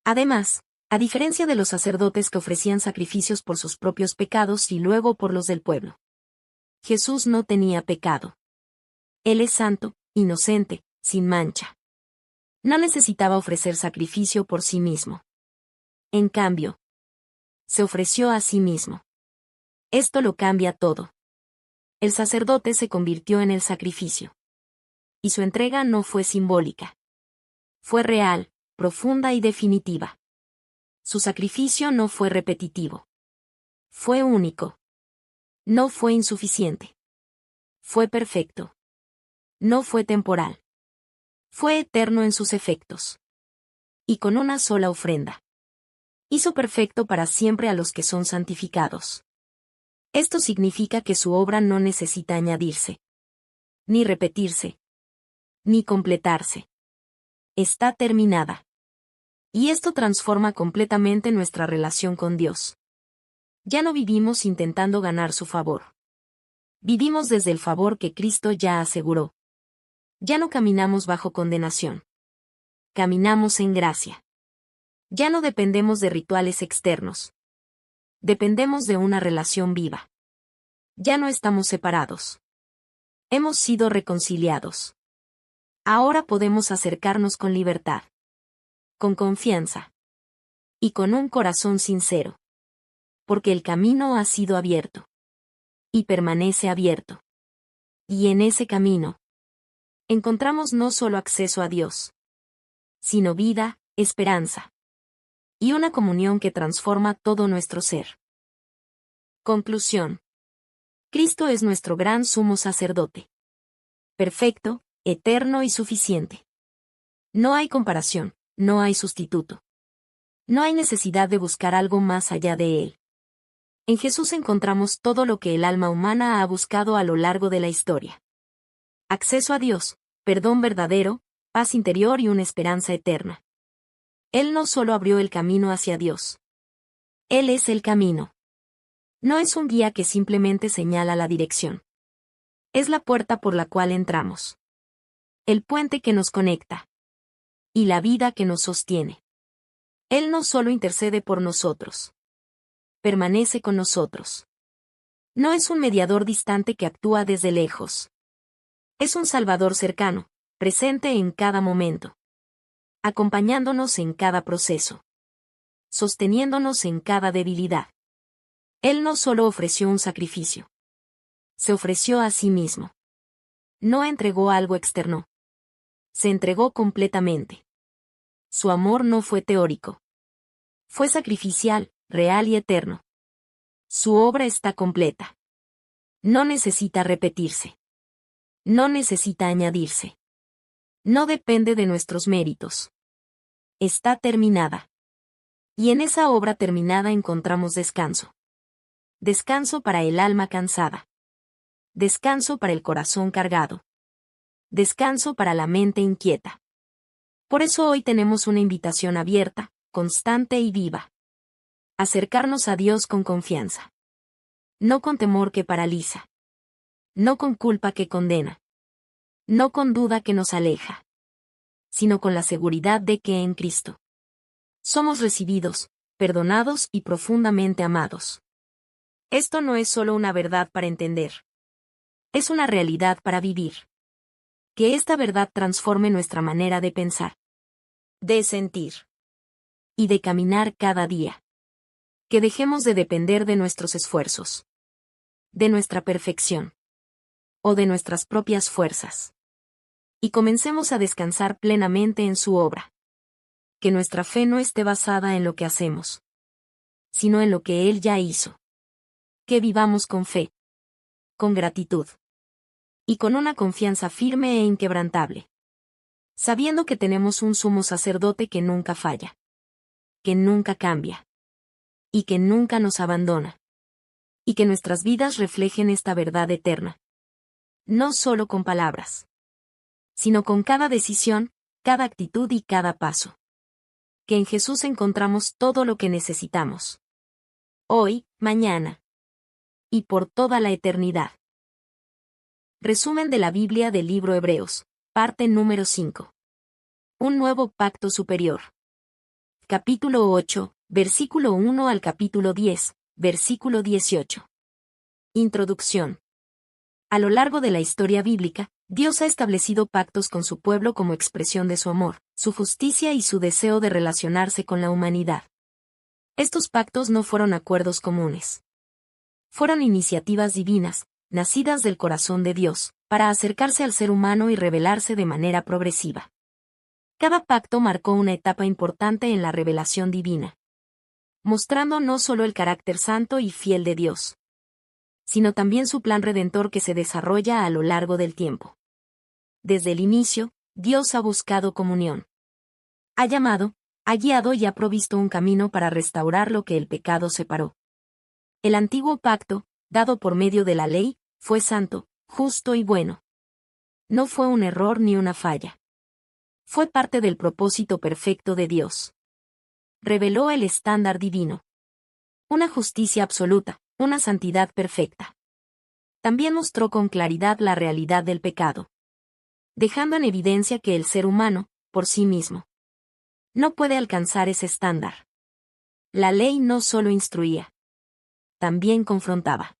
Además, a diferencia de los sacerdotes que ofrecían sacrificios por sus propios pecados y luego por los del pueblo, Jesús no tenía pecado. Él es santo, inocente, sin mancha. No necesitaba ofrecer sacrificio por sí mismo. En cambio, se ofreció a sí mismo. Esto lo cambia todo. El sacerdote se convirtió en el sacrificio. Y su entrega no fue simbólica. Fue real, profunda y definitiva. Su sacrificio no fue repetitivo. Fue único. No fue insuficiente. Fue perfecto. No fue temporal. Fue eterno en sus efectos. Y con una sola ofrenda. Hizo perfecto para siempre a los que son santificados. Esto significa que su obra no necesita añadirse, ni repetirse, ni completarse. Está terminada. Y esto transforma completamente nuestra relación con Dios. Ya no vivimos intentando ganar su favor. Vivimos desde el favor que Cristo ya aseguró. Ya no caminamos bajo condenación. Caminamos en gracia. Ya no dependemos de rituales externos. Dependemos de una relación viva. Ya no estamos separados. Hemos sido reconciliados. Ahora podemos acercarnos con libertad. Con confianza. Y con un corazón sincero. Porque el camino ha sido abierto. Y permanece abierto. Y en ese camino, encontramos no solo acceso a Dios, sino vida, esperanza. Y una comunión que transforma todo nuestro ser. Conclusión. Cristo es nuestro gran sumo sacerdote. Perfecto, eterno y suficiente. No hay comparación, no hay sustituto. No hay necesidad de buscar algo más allá de Él. En Jesús encontramos todo lo que el alma humana ha buscado a lo largo de la historia. Acceso a Dios, perdón verdadero, paz interior y una esperanza eterna. Él no solo abrió el camino hacia Dios. Él es el camino. No es un guía que simplemente señala la dirección. Es la puerta por la cual entramos. El puente que nos conecta. Y la vida que nos sostiene. Él no solo intercede por nosotros. Permanece con nosotros. No es un mediador distante que actúa desde lejos. Es un Salvador cercano, presente en cada momento. Acompañándonos en cada proceso. sosteniéndonos en cada debilidad. Él no solo ofreció un sacrificio. Se ofreció a sí mismo. No entregó algo externo. Se entregó completamente. Su amor no fue teórico. Fue sacrificial, real y eterno. Su obra está completa. No necesita repetirse. No necesita añadirse. No depende de nuestros méritos. Está terminada. Y en esa obra terminada encontramos descanso. Descanso para el alma cansada. Descanso para el corazón cargado. Descanso para la mente inquieta. Por eso hoy tenemos una invitación abierta, constante y viva. Acercarnos a Dios con confianza. No con temor que paraliza. No con culpa que condena. No con duda que nos aleja. Sino con la seguridad de que en Cristo somos recibidos, perdonados y profundamente amados. Esto no es solo una verdad para entender. Es una realidad para vivir. Que esta verdad transforme nuestra manera de pensar, de sentir y de caminar cada día. Que dejemos de depender de nuestros esfuerzos, de nuestra perfección o de nuestras propias fuerzas. Y comencemos a descansar plenamente en su obra. Que nuestra fe no esté basada en lo que hacemos, sino en lo que Él ya hizo. Que vivamos con fe, con gratitud y con una confianza firme e inquebrantable. Sabiendo que tenemos un sumo sacerdote que nunca falla, que nunca cambia y que nunca nos abandona. Y que nuestras vidas reflejen esta verdad eterna. No solo con palabras, sino con cada decisión, cada actitud y cada paso. Que en Jesús encontramos todo lo que necesitamos. Hoy, mañana. Y por toda la eternidad. Resumen de la Biblia del libro Hebreos, parte número 5. Un nuevo pacto superior. Capítulo 8, versículo 1 al capítulo 10, versículo 18. Introducción. A lo largo de la historia bíblica, Dios ha establecido pactos con su pueblo como expresión de su amor, su justicia y su deseo de relacionarse con la humanidad. Estos pactos no fueron acuerdos comunes. Fueron iniciativas divinas, nacidas del corazón de Dios, para acercarse al ser humano y revelarse de manera progresiva. Cada pacto marcó una etapa importante en la revelación divina, mostrando no solo el carácter santo y fiel de Dios, sino también su plan redentor que se desarrolla a lo largo del tiempo. Desde el inicio, Dios ha buscado comunión. Ha llamado, ha guiado y ha provisto un camino para restaurar lo que el pecado separó. El antiguo pacto, dado por medio de la ley, fue santo, justo y bueno. No fue un error ni una falla. Fue parte del propósito perfecto de Dios. Reveló el estándar divino. Una justicia absoluta, una santidad perfecta. También mostró con claridad la realidad del pecado, dejando en evidencia que el ser humano, por sí mismo, no puede alcanzar ese estándar. La ley no solo instruía, también confrontaba.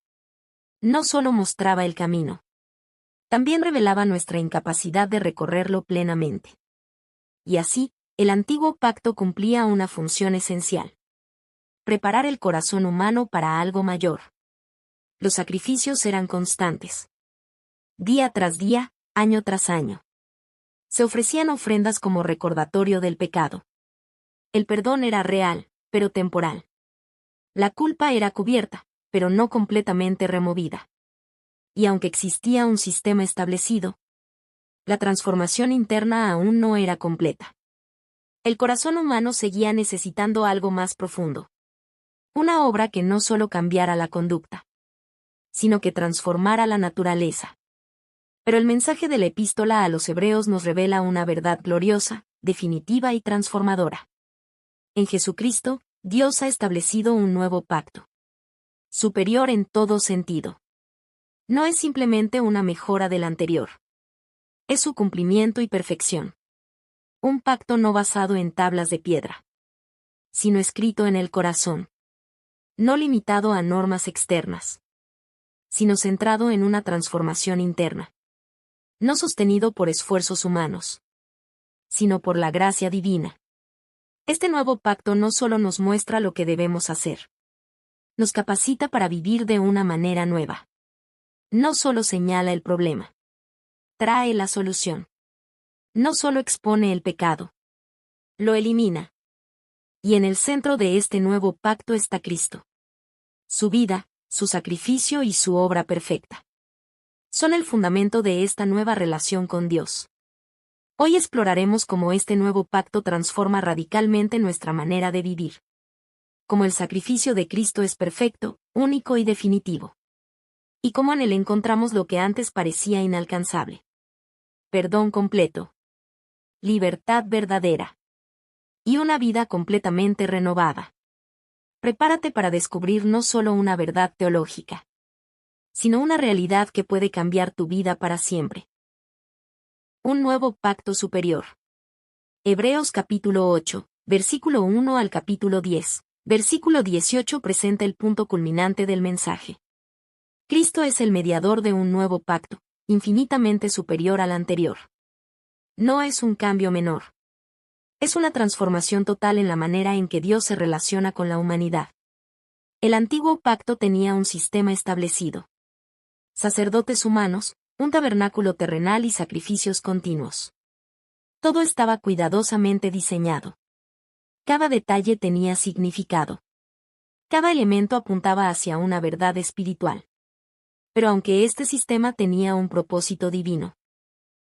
No solo mostraba el camino, también revelaba nuestra incapacidad de recorrerlo plenamente. Y así, el antiguo pacto cumplía una función esencial: preparar el corazón humano para algo mayor. Los sacrificios eran constantes. Día tras día, año tras año. Se ofrecían ofrendas como recordatorio del pecado. El perdón era real, pero temporal. La culpa era cubierta, pero no completamente removida. Y aunque existía un sistema establecido, la transformación interna aún no era completa. El corazón humano seguía necesitando algo más profundo. Una obra que no solo cambiara la conducta, sino que transformara la naturaleza. Pero el mensaje de la epístola a los Hebreos nos revela una verdad gloriosa, definitiva y transformadora. En Jesucristo, Dios ha establecido un nuevo pacto. Superior en todo sentido. No es simplemente una mejora del anterior. Es su cumplimiento y perfección. Un pacto no basado en tablas de piedra, sino escrito en el corazón. No limitado a normas externas, sino centrado en una transformación interna. No sostenido por esfuerzos humanos, sino por la gracia divina. Este nuevo pacto no solo nos muestra lo que debemos hacer. Nos capacita para vivir de una manera nueva. No solo señala el problema. Trae la solución. No solo expone el pecado. Lo elimina. Y en el centro de este nuevo pacto está Cristo. Su vida, su sacrificio y su obra perfecta. Son el fundamento de esta nueva relación con Dios. Hoy exploraremos cómo este nuevo pacto transforma radicalmente nuestra manera de vivir. Cómo el sacrificio de Cristo es perfecto, único y definitivo. Y cómo en él encontramos lo que antes parecía inalcanzable. Perdón completo. Libertad verdadera. Y una vida completamente renovada. Prepárate para descubrir no solo una verdad teológica, sino una realidad que puede cambiar tu vida para siempre. Un nuevo pacto superior. Hebreos capítulo 8, versículo 1 al capítulo 10, versículo 18 presenta el punto culminante del mensaje. Cristo es el mediador de un nuevo pacto, infinitamente superior al anterior. No es un cambio menor. Es una transformación total en la manera en que Dios se relaciona con la humanidad. El antiguo pacto tenía un sistema establecido. Sacerdotes humanos, un tabernáculo terrenal y sacrificios continuos. Todo estaba cuidadosamente diseñado. Cada detalle tenía significado. Cada elemento apuntaba hacia una verdad espiritual. Pero aunque este sistema tenía un propósito divino,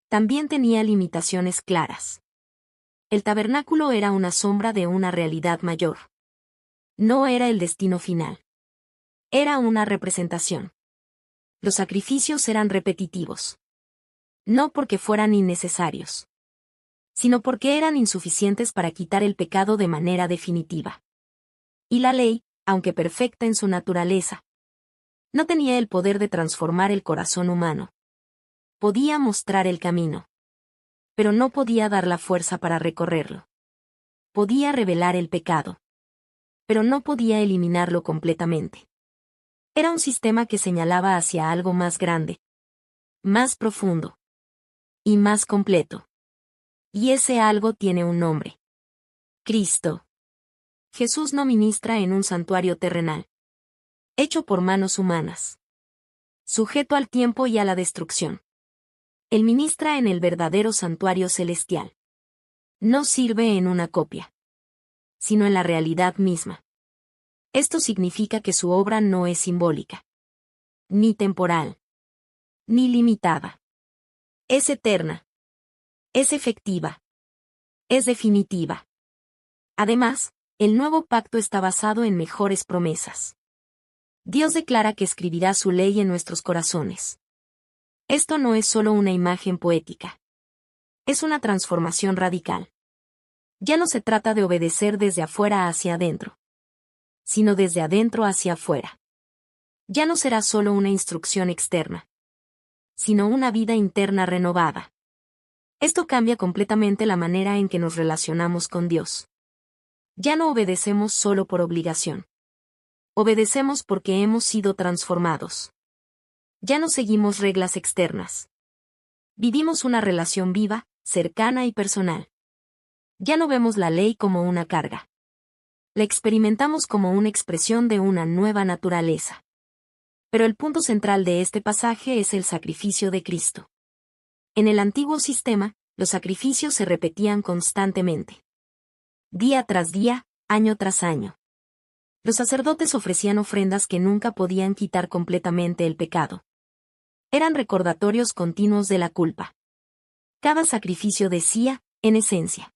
también tenía limitaciones claras. El tabernáculo era una sombra de una realidad mayor. No era el destino final. Era una representación. Los sacrificios eran repetitivos. No porque fueran innecesarios, sino porque eran insuficientes para quitar el pecado de manera definitiva. Y la ley, aunque perfecta en su naturaleza, no tenía el poder de transformar el corazón humano. Podía mostrar el camino, pero no podía dar la fuerza para recorrerlo. Podía revelar el pecado, pero no podía eliminarlo completamente. Era un sistema que señalaba hacia algo más grande, más profundo y más completo. Y ese algo tiene un nombre. Cristo. Jesús no ministra en un santuario terrenal, hecho por manos humanas, sujeto al tiempo y a la destrucción. Él ministra en el verdadero santuario celestial. No sirve en una copia, sino en la realidad misma. Esto significa que su obra no es simbólica, ni temporal, ni limitada. Es eterna. Es efectiva. Es definitiva. Además, el nuevo pacto está basado en mejores promesas. Dios declara que escribirá su ley en nuestros corazones. Esto no es solo una imagen poética. Es una transformación radical. Ya no se trata de obedecer desde afuera hacia adentro, sino desde adentro hacia afuera. Ya no será solo una instrucción externa, sino una vida interna renovada. Esto cambia completamente la manera en que nos relacionamos con Dios. Ya no obedecemos solo por obligación. Obedecemos porque hemos sido transformados. Ya no seguimos reglas externas. Vivimos una relación viva, cercana y personal. Ya no vemos la ley como una carga. La experimentamos como una expresión de una nueva naturaleza. Pero el punto central de este pasaje es el sacrificio de Cristo. En el antiguo sistema, los sacrificios se repetían constantemente. Día tras día, año tras año. Los sacerdotes ofrecían ofrendas que nunca podían quitar completamente el pecado. Eran recordatorios continuos de la culpa. Cada sacrificio decía, en esencia: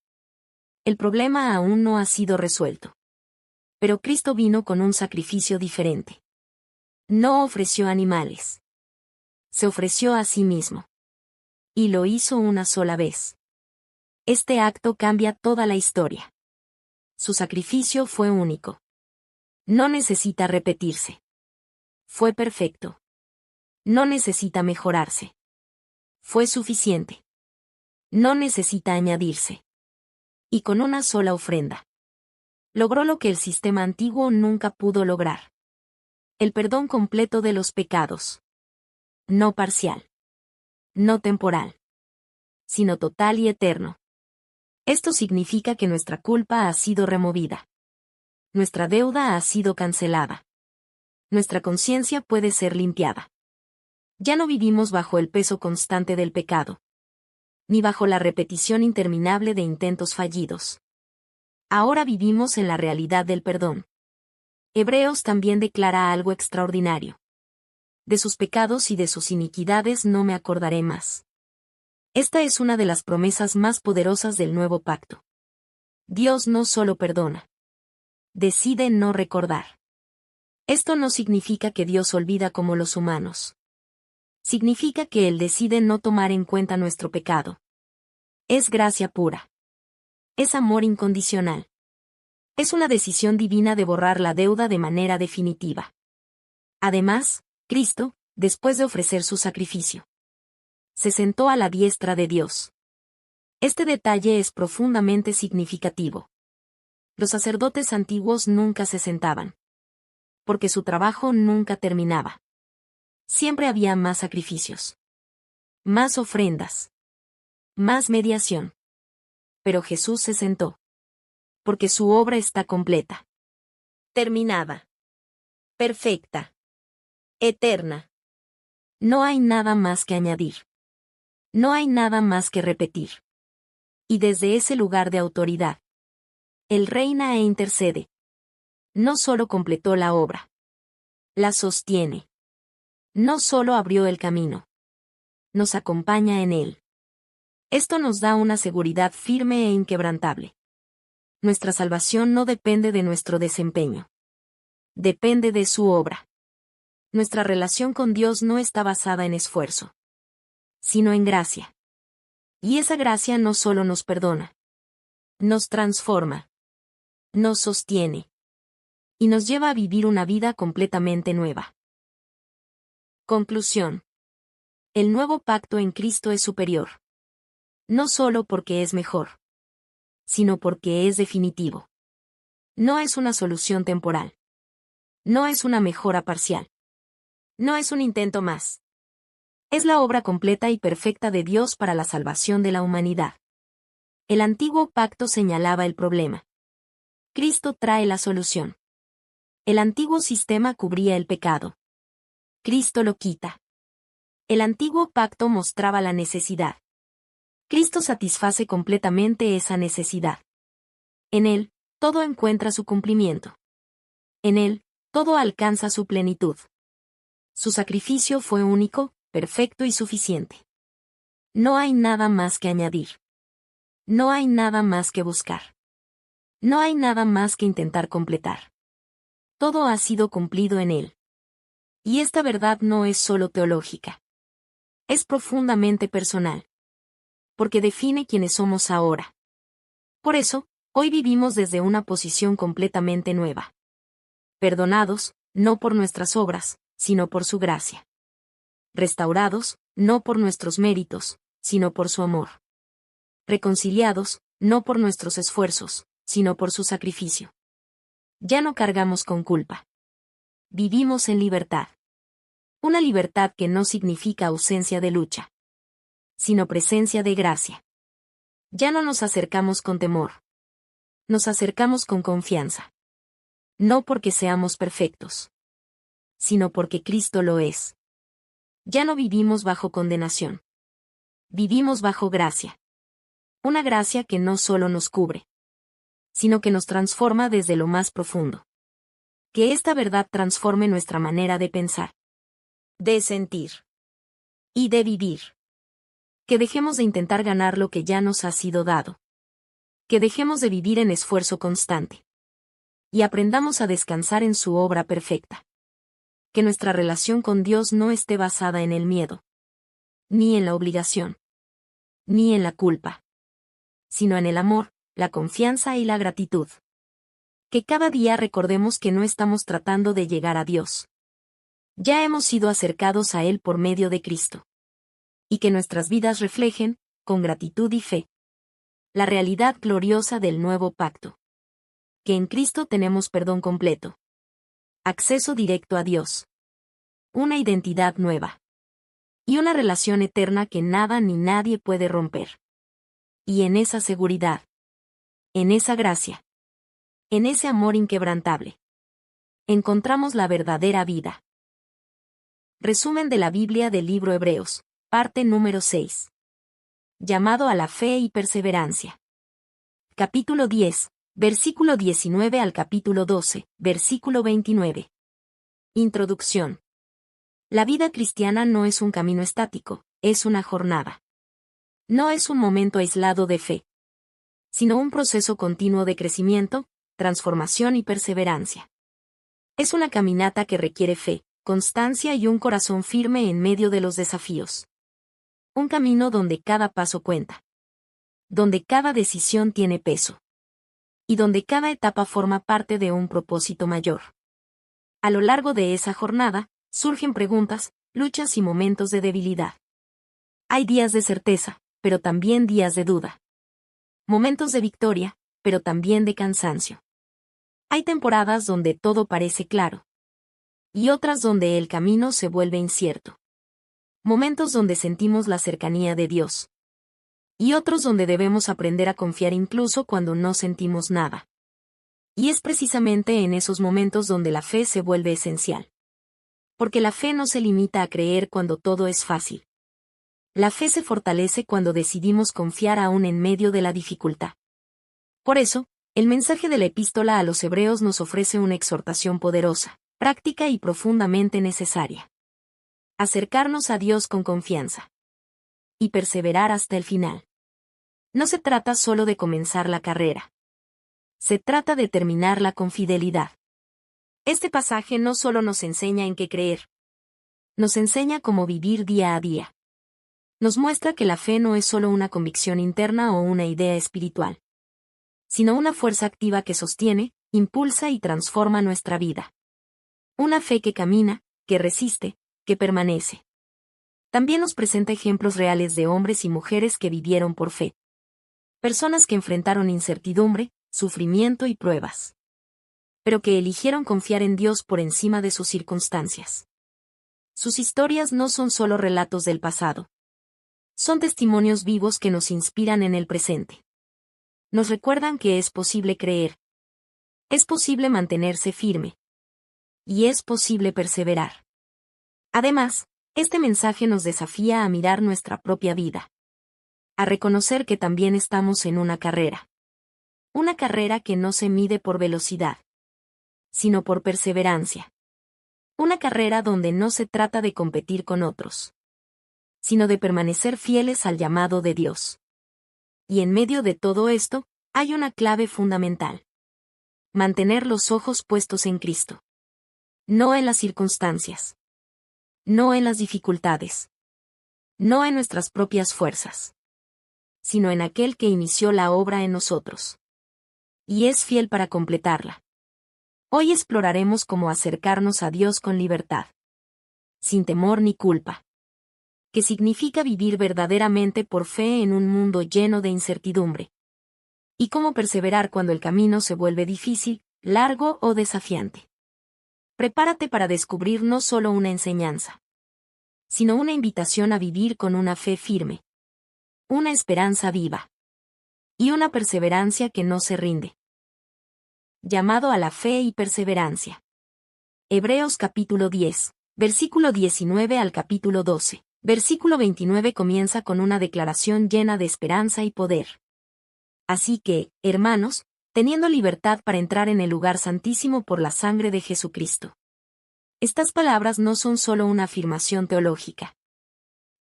el problema aún no ha sido resuelto. Pero Cristo vino con un sacrificio diferente. No ofreció animales. Se ofreció a sí mismo. Y lo hizo una sola vez. Este acto cambia toda la historia. Su sacrificio fue único. No necesita repetirse. Fue perfecto. No necesita mejorarse. Fue suficiente. No necesita añadirse. Y con una sola ofrenda, logró lo que el sistema antiguo nunca pudo lograr. El perdón completo de los pecados. No parcial. No temporal. Sino total y eterno. Esto significa que nuestra culpa ha sido removida. Nuestra deuda ha sido cancelada. Nuestra conciencia puede ser limpiada. Ya no vivimos bajo el peso constante del pecado, ni bajo la repetición interminable de intentos fallidos. Ahora vivimos en la realidad del perdón. Hebreos también declara algo extraordinario. De sus pecados y de sus iniquidades no me acordaré más. Esta es una de las promesas más poderosas del nuevo pacto. Dios no solo perdona. Decide no recordar. Esto no significa que Dios olvida como los humanos. Significa que Él decide no tomar en cuenta nuestro pecado. Es gracia pura. Es amor incondicional. Es una decisión divina de borrar la deuda de manera definitiva. Además, Cristo, después de ofrecer su sacrificio, se sentó a la diestra de Dios. Este detalle es profundamente significativo. Los sacerdotes antiguos nunca se sentaban, porque su trabajo nunca terminaba. Siempre había más sacrificios, más ofrendas, más mediación. Pero Jesús se sentó, porque su obra está completa, terminada, perfecta, eterna. No hay nada más que añadir. No hay nada más que repetir. Y desde ese lugar de autoridad, Él reina e intercede. No solo completó la obra, la sostiene. No solo abrió el camino, nos acompaña en él. Esto nos da una seguridad firme e inquebrantable. Nuestra salvación no depende de nuestro desempeño. Depende de su obra. Nuestra relación con Dios no está basada en esfuerzo, sino en gracia. Y esa gracia no solo nos perdona, nos transforma, nos sostiene, y nos lleva a vivir una vida completamente nueva. Conclusión. El nuevo pacto en Cristo es superior. No solo porque es mejor, sino porque es definitivo. No es una solución temporal. No es una mejora parcial. No es un intento más. Es la obra completa y perfecta de Dios para la salvación de la humanidad. El antiguo pacto señalaba el problema. Cristo trae la solución. El antiguo sistema cubría el pecado. Cristo lo quita. El antiguo pacto mostraba la necesidad. Cristo satisface completamente esa necesidad. En Él, todo encuentra su cumplimiento. En Él, todo alcanza su plenitud. Su sacrificio fue único, perfecto y suficiente. No hay nada más que añadir. No hay nada más que buscar. No hay nada más que intentar completar. Todo ha sido cumplido en Él. Y esta verdad no es solo teológica. Es profundamente personal. Porque define quiénes somos ahora. Por eso, hoy vivimos desde una posición completamente nueva. Perdonados, no por nuestras obras, sino por su gracia. Restaurados, no por nuestros méritos, sino por su amor. Reconciliados, no por nuestros esfuerzos, sino por su sacrificio. Ya no cargamos con culpa. Vivimos en libertad. Una libertad que no significa ausencia de lucha, sino presencia de gracia. Ya no nos acercamos con temor. Nos acercamos con confianza. No porque seamos perfectos, sino porque Cristo lo es. Ya no vivimos bajo condenación. Vivimos bajo gracia. Una gracia que no solo nos cubre, sino que nos transforma desde lo más profundo. Que esta verdad transforme nuestra manera de pensar, de sentir y de vivir. Que dejemos de intentar ganar lo que ya nos ha sido dado. Que dejemos de vivir en esfuerzo constante. Y aprendamos a descansar en su obra perfecta. Que nuestra relación con Dios no esté basada en el miedo, ni en la obligación, ni en la culpa, sino en el amor, la confianza y la gratitud. Que cada día recordemos que no estamos tratando de llegar a Dios. Ya hemos sido acercados a Él por medio de Cristo. Y que nuestras vidas reflejen, con gratitud y fe, la realidad gloriosa del nuevo pacto. Que en Cristo tenemos perdón completo. Acceso directo a Dios. Una identidad nueva. Y una relación eterna que nada ni nadie puede romper. Y en esa seguridad, En esa gracia, en ese amor inquebrantable, encontramos la verdadera vida. Resumen de la Biblia del libro Hebreos, parte número 6. Llamado a la fe y perseverancia. Capítulo 10, versículo 19 al capítulo 12, versículo 29. Introducción. La vida cristiana no es un camino estático, es una jornada. No es un momento aislado de fe, sino un proceso continuo de crecimiento, transformación y perseverancia. Es una caminata que requiere fe, constancia y un corazón firme en medio de los desafíos. Un camino donde cada paso cuenta. Donde cada decisión tiene peso. Y donde cada etapa forma parte de un propósito mayor. A lo largo de esa jornada, surgen preguntas, luchas y momentos de debilidad. Hay días de certeza, pero también días de duda. Momentos de victoria, pero también de cansancio. Hay temporadas donde todo parece claro. Y otras donde el camino se vuelve incierto. Momentos donde sentimos la cercanía de Dios. Y otros donde debemos aprender a confiar incluso cuando no sentimos nada. Y es precisamente en esos momentos donde la fe se vuelve esencial. Porque la fe no se limita a creer cuando todo es fácil. La fe se fortalece cuando decidimos confiar aún en medio de la dificultad. Por eso, el mensaje de la epístola a los Hebreos nos ofrece una exhortación poderosa, práctica y profundamente necesaria. Acercarnos a Dios con confianza. Y perseverar hasta el final. No se trata solo de comenzar la carrera. Se trata de terminarla con fidelidad. Este pasaje no solo nos enseña en qué creer. Nos enseña cómo vivir día a día. Nos muestra que la fe no es solo una convicción interna o una idea espiritual, sino una fuerza activa que sostiene, impulsa y transforma nuestra vida. Una fe que camina, que resiste, que permanece. También nos presenta ejemplos reales de hombres y mujeres que vivieron por fe. Personas que enfrentaron incertidumbre, sufrimiento y pruebas. Pero que eligieron confiar en Dios por encima de sus circunstancias. Sus historias no son solo relatos del pasado. Son testimonios vivos que nos inspiran en el presente. Nos recuerdan que es posible creer. Es posible mantenerse firme. Y es posible perseverar. Además, este mensaje nos desafía a mirar nuestra propia vida. A reconocer que también estamos en una carrera. Una carrera que no se mide por velocidad, sino por perseverancia. Una carrera donde no se trata de competir con otros, sino de permanecer fieles al llamado de Dios. Y en medio de todo esto, hay una clave fundamental. Mantener los ojos puestos en Cristo. No en las circunstancias. No en las dificultades. No en nuestras propias fuerzas. Sino en aquel que inició la obra en nosotros. Y es fiel para completarla. Hoy exploraremos cómo acercarnos a Dios con libertad. Sin temor ni culpa. ¿Qué significa vivir verdaderamente por fe en un mundo lleno de incertidumbre? Y cómo perseverar cuando el camino se vuelve difícil, largo o desafiante. Prepárate para descubrir no solo una enseñanza, sino una invitación a vivir con una fe firme. Una esperanza viva. Y una perseverancia que no se rinde. Llamado a la fe y perseverancia. Hebreos capítulo 10, versículo 19 al capítulo 12. Versículo 29 comienza con una declaración llena de esperanza y poder. Así que, hermanos, teniendo libertad para entrar en el lugar santísimo por la sangre de Jesucristo. Estas palabras no son solo una afirmación teológica.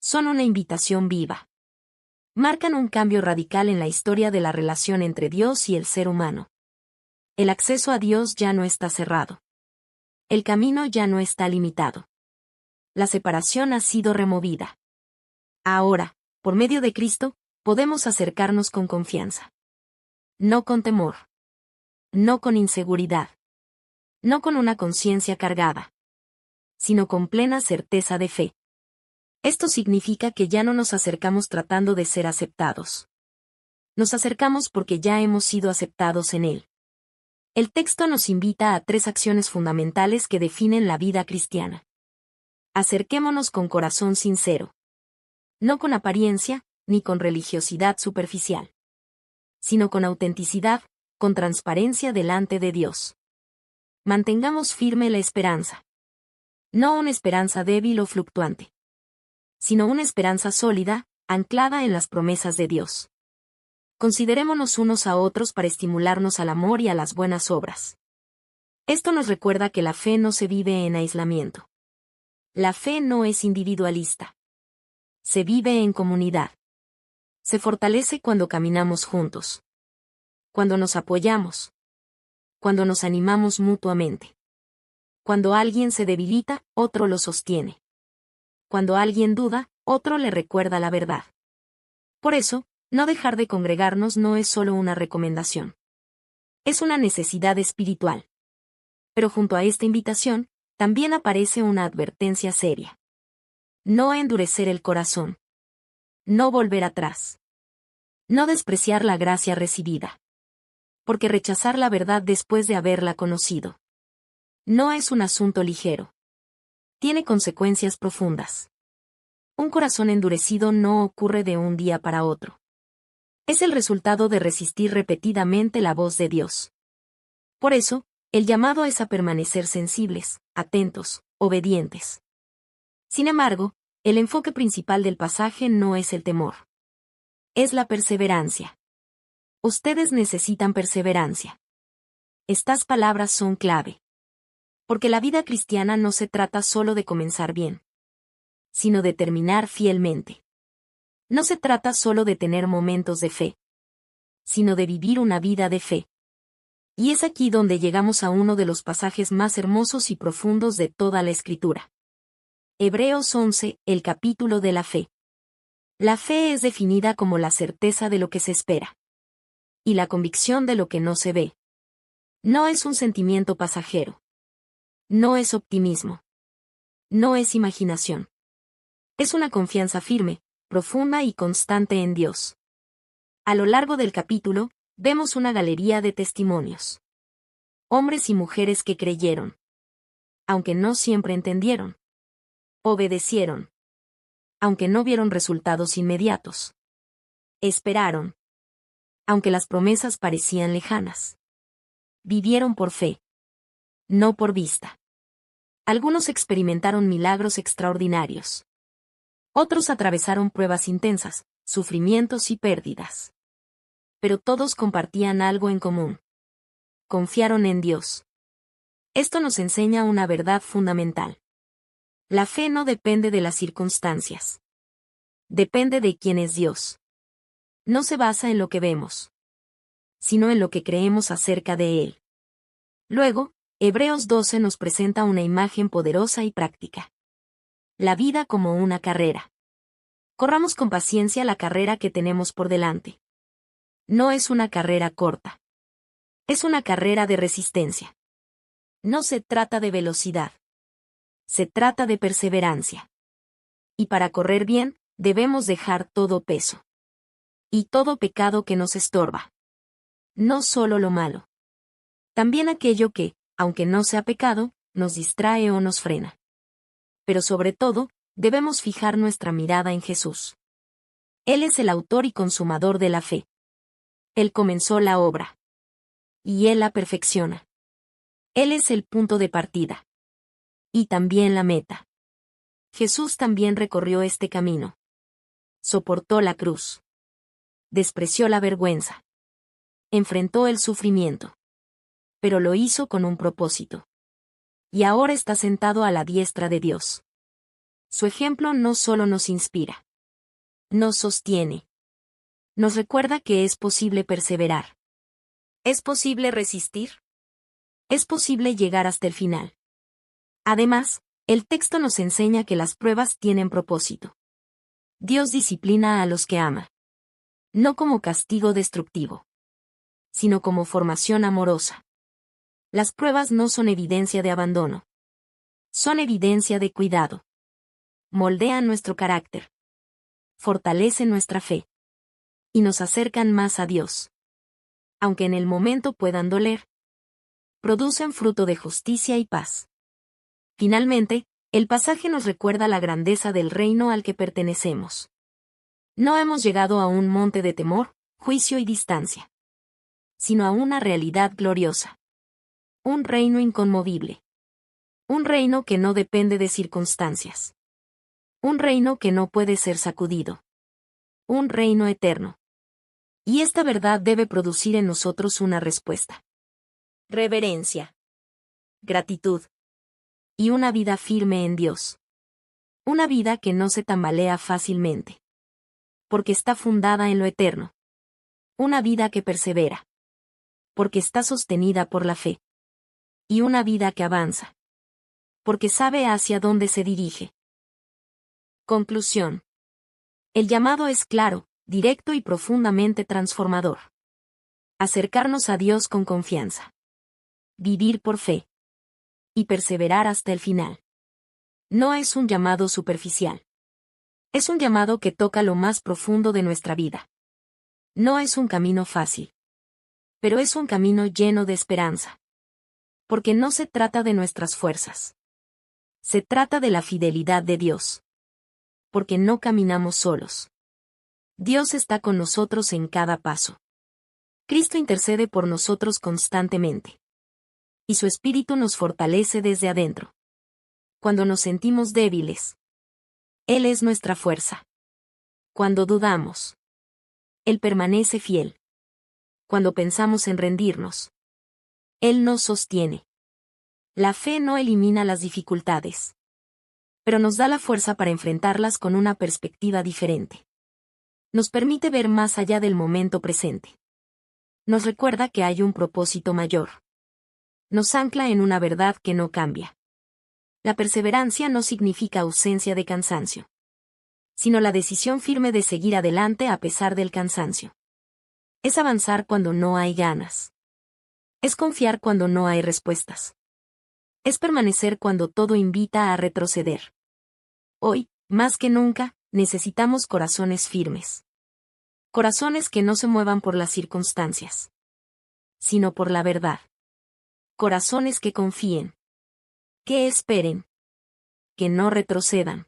Son una invitación viva. Marcan un cambio radical en la historia de la relación entre Dios y el ser humano. El acceso a Dios ya no está cerrado. El camino ya no está limitado. La separación ha sido removida. Ahora, por medio de Cristo, podemos acercarnos con confianza. No con temor. No con inseguridad. No con una conciencia cargada. Sino con plena certeza de fe. Esto significa que ya no nos acercamos tratando de ser aceptados. Nos acercamos porque ya hemos sido aceptados en Él. El texto nos invita a 3 acciones fundamentales que definen la vida cristiana. Acerquémonos con corazón sincero. No con apariencia, ni con religiosidad superficial. sino con autenticidad, con transparencia delante de Dios. Mantengamos firme la esperanza. No una esperanza débil o fluctuante, sino una esperanza sólida, anclada en las promesas de Dios. Considerémonos unos a otros para estimularnos al amor y a las buenas obras. Esto nos recuerda que la fe no se vive en aislamiento. La fe no es individualista. Se vive en comunidad. Se fortalece cuando caminamos juntos. Cuando nos apoyamos. Cuando nos animamos mutuamente. Cuando alguien se debilita, otro lo sostiene. Cuando alguien duda, otro le recuerda la verdad. Por eso, no dejar de congregarnos no es solo una recomendación. Es una necesidad espiritual. Pero junto a esta invitación, también aparece una advertencia seria. No endurecer el corazón. No volver atrás. No despreciar la gracia recibida. Porque rechazar la verdad después de haberla conocido no es un asunto ligero. Tiene consecuencias profundas. Un corazón endurecido no ocurre de un día para otro. Es el resultado de resistir repetidamente la voz de Dios. Por eso, el llamado es a permanecer sensibles, atentos, obedientes. Sin embargo, el enfoque principal del pasaje no es el temor. Es la perseverancia. Ustedes necesitan perseverancia. Estas palabras son clave. Porque la vida cristiana no se trata solo de comenzar bien, sino de terminar fielmente. No se trata solo de tener momentos de fe, sino de vivir una vida de fe. Y es aquí donde llegamos a uno de los pasajes más hermosos y profundos de toda la Escritura. Hebreos 11, el capítulo de la fe. La fe es definida como la certeza de lo que se espera. Y la convicción de lo que no se ve. No es un sentimiento pasajero. No es optimismo. No es imaginación. Es una confianza firme, profunda y constante en Dios. A lo largo del capítulo, vemos una galería de testimonios. Hombres y mujeres que creyeron. Aunque no siempre entendieron. Obedecieron. Aunque no vieron resultados inmediatos. Esperaron. Aunque las promesas parecían lejanas. Vivieron por fe. No por vista. Algunos experimentaron milagros extraordinarios. Otros atravesaron pruebas intensas, sufrimientos y pérdidas. Pero todos compartían algo en común. Confiaron en Dios. Esto nos enseña una verdad fundamental. La fe no depende de las circunstancias. Depende de quién es Dios. No se basa en lo que vemos, sino en lo que creemos acerca de Él. Luego, Hebreos 12 nos presenta una imagen poderosa y práctica. La vida como una carrera. Corramos con paciencia la carrera que tenemos por delante. No es una carrera corta. Es una carrera de resistencia. No se trata de velocidad. Se trata de perseverancia. Y para correr bien, debemos dejar todo peso. Y todo pecado que nos estorba. No solo lo malo. También aquello que, aunque no sea pecado, nos distrae o nos frena. Pero sobre todo, debemos fijar nuestra mirada en Jesús. Él es el autor y consumador de la fe. Él comenzó la obra. Y Él la perfecciona. Él es el punto de partida. Y también la meta. Jesús también recorrió este camino. Soportó la cruz. Despreció la vergüenza. Enfrentó el sufrimiento. Pero lo hizo con un propósito. Y ahora está sentado a la diestra de Dios. Su ejemplo no solo nos inspira. Nos sostiene. Nos recuerda que es posible perseverar. ¿Es posible resistir? Es posible llegar hasta el final. Además, el texto nos enseña que las pruebas tienen propósito. Dios disciplina a los que ama. No como castigo destructivo, sino como formación amorosa. Las pruebas no son evidencia de abandono. Son evidencia de cuidado. Moldean nuestro carácter. Fortalecen nuestra fe. Y nos acercan más a Dios. Aunque en el momento puedan doler, producen fruto de justicia y paz. Finalmente, el pasaje nos recuerda la grandeza del reino al que pertenecemos. No hemos llegado a un monte de temor, juicio y distancia. sino a una realidad gloriosa. Un reino inconmovible. Un reino que no depende de circunstancias. Un reino que no puede ser sacudido. Un reino eterno. Y esta verdad debe producir en nosotros una respuesta. Reverencia. Gratitud. Y una vida firme en Dios. Una vida que no se tambalea fácilmente. Porque está fundada en lo eterno. Una vida que persevera. Porque está sostenida por la fe. Y una vida que avanza. Porque sabe hacia dónde se dirige. Conclusión. El llamado es claro, directo y profundamente transformador. Acercarnos a Dios con confianza. Vivir por fe. Y perseverar hasta el final. No es un llamado superficial. Es un llamado que toca lo más profundo de nuestra vida. No es un camino fácil. Pero es un camino lleno de esperanza. Porque no se trata de nuestras fuerzas. Se trata de la fidelidad de Dios. Porque no caminamos solos. Dios está con nosotros en cada paso. Cristo intercede por nosotros constantemente. Y su Espíritu nos fortalece desde adentro. Cuando nos sentimos débiles, Él es nuestra fuerza. Cuando dudamos, Él permanece fiel. Cuando pensamos en rendirnos, Él nos sostiene. La fe no elimina las dificultades, pero nos da la fuerza para enfrentarlas con una perspectiva diferente. Nos permite ver más allá del momento presente. Nos recuerda que hay un propósito mayor. Nos ancla en una verdad que no cambia. La perseverancia no significa ausencia de cansancio, sino la decisión firme de seguir adelante a pesar del cansancio. Es avanzar cuando no hay ganas. Es confiar cuando no hay respuestas. Es permanecer cuando todo invita a retroceder. Hoy, más que nunca, necesitamos corazones firmes. Corazones que no se muevan por las circunstancias, sino por la verdad. Corazones que confíen. Que esperen. Que no retrocedan.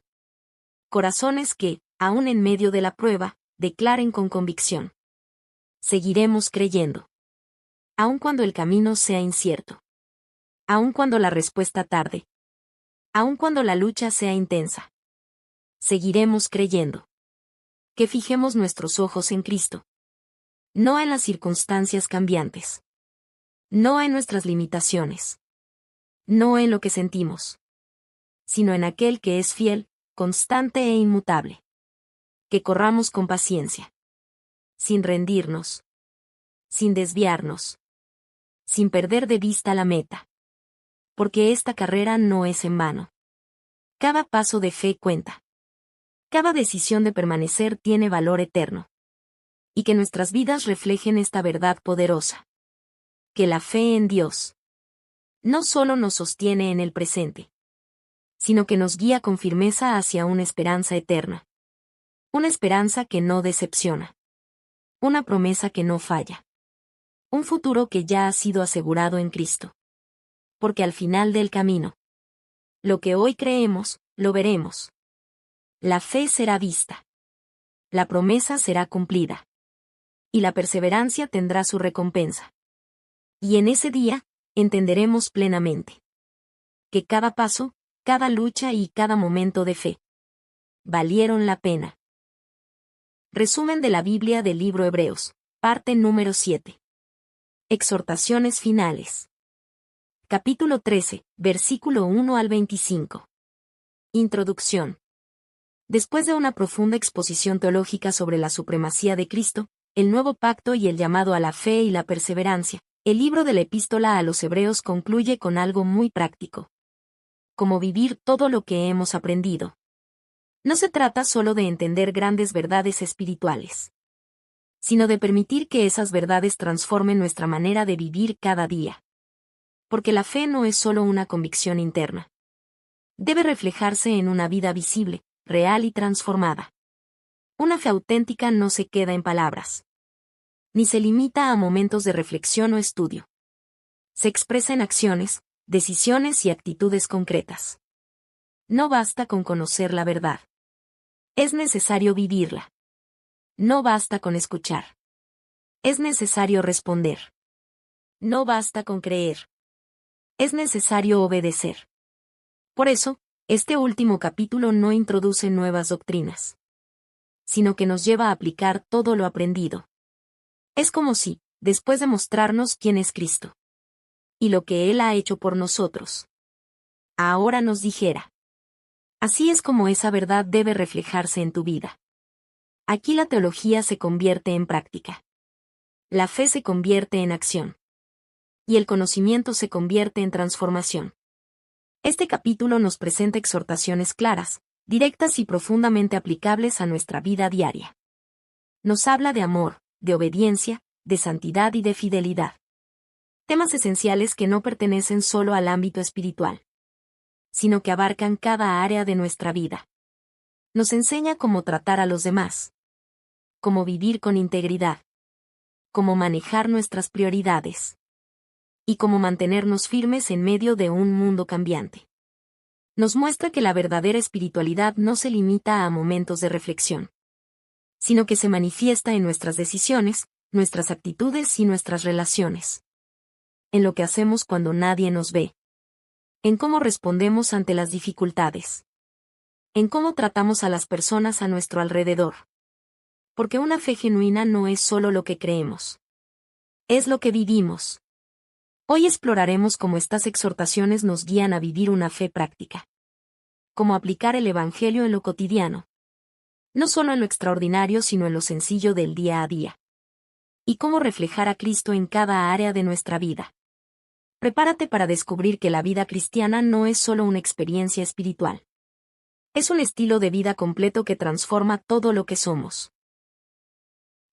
Corazones que, aun en medio de la prueba, declaren con convicción. Seguiremos creyendo. Aun cuando el camino sea incierto. Aun cuando la respuesta tarde. Aun cuando la lucha sea intensa. Seguiremos creyendo. Que fijemos nuestros ojos en Cristo. No en las circunstancias cambiantes. No en nuestras limitaciones. No en lo que sentimos. Sino en aquel que es fiel, constante e inmutable. Que corramos con paciencia. Sin rendirnos. Sin desviarnos. Sin perder de vista la meta. Porque esta carrera no es en vano. Cada paso de fe cuenta. Cada decisión de permanecer tiene valor eterno. Y que nuestras vidas reflejen esta verdad poderosa. Que la fe en Dios no solo nos sostiene en el presente, sino que nos guía con firmeza hacia una esperanza eterna. Una esperanza que no decepciona. Una promesa que no falla. Un futuro que ya ha sido asegurado en Cristo. Porque al final del camino, lo que hoy creemos, lo veremos. La fe será vista. La promesa será cumplida. Y la perseverancia tendrá su recompensa. Y en ese día, entenderemos plenamente que cada paso, cada lucha y cada momento de fe valieron la pena. Resumen de la Biblia del libro Hebreos, parte número 7. Exhortaciones finales. Capítulo 13, versículo 1 al 25. Introducción. Después de una profunda exposición teológica sobre la supremacía de Cristo, el nuevo pacto y el llamado a la fe y la perseverancia, el libro de la Epístola a los Hebreos concluye con algo muy práctico. Cómo vivir todo lo que hemos aprendido. No se trata solo de entender grandes verdades espirituales, sino de permitir que esas verdades transformen nuestra manera de vivir cada día. Porque la fe no es solo una convicción interna. Debe reflejarse en una vida visible, real y transformada. Una fe auténtica no se queda en palabras, ni se limita a momentos de reflexión o estudio. Se expresa en acciones, decisiones y actitudes concretas. No basta con conocer la verdad. Es necesario vivirla. No basta con escuchar. Es necesario responder. No basta con creer. Es necesario obedecer. Por eso, este último capítulo no introduce nuevas doctrinas, sino que nos lleva a aplicar todo lo aprendido. Es como si, después de mostrarnos quién es Cristo y lo que Él ha hecho por nosotros, ahora nos dijera: así es como esa verdad debe reflejarse en tu vida. Aquí la teología se convierte en práctica. La fe se convierte en acción. Y el conocimiento se convierte en transformación. Este capítulo nos presenta exhortaciones claras, directas y profundamente aplicables a nuestra vida diaria. Nos habla de amor, de obediencia, de santidad y de fidelidad. Temas esenciales que no pertenecen solo al ámbito espiritual, sino que abarcan cada área de nuestra vida. Nos enseña cómo tratar a los demás, cómo vivir con integridad, cómo manejar nuestras prioridades y cómo mantenernos firmes en medio de un mundo cambiante. Nos muestra que la verdadera espiritualidad no se limita a momentos de reflexión, sino que se manifiesta en nuestras decisiones, nuestras actitudes y nuestras relaciones. En lo que hacemos cuando nadie nos ve. En cómo respondemos ante las dificultades. En cómo tratamos a las personas a nuestro alrededor. Porque una fe genuina no es solo lo que creemos. Es lo que vivimos. Hoy exploraremos cómo estas exhortaciones nos guían a vivir una fe práctica. Cómo aplicar el Evangelio en lo cotidiano. No solo en lo extraordinario, sino en lo sencillo del día a día. Y cómo reflejar a Cristo en cada área de nuestra vida. Prepárate para descubrir que la vida cristiana no es solo una experiencia espiritual. Es un estilo de vida completo que transforma todo lo que somos.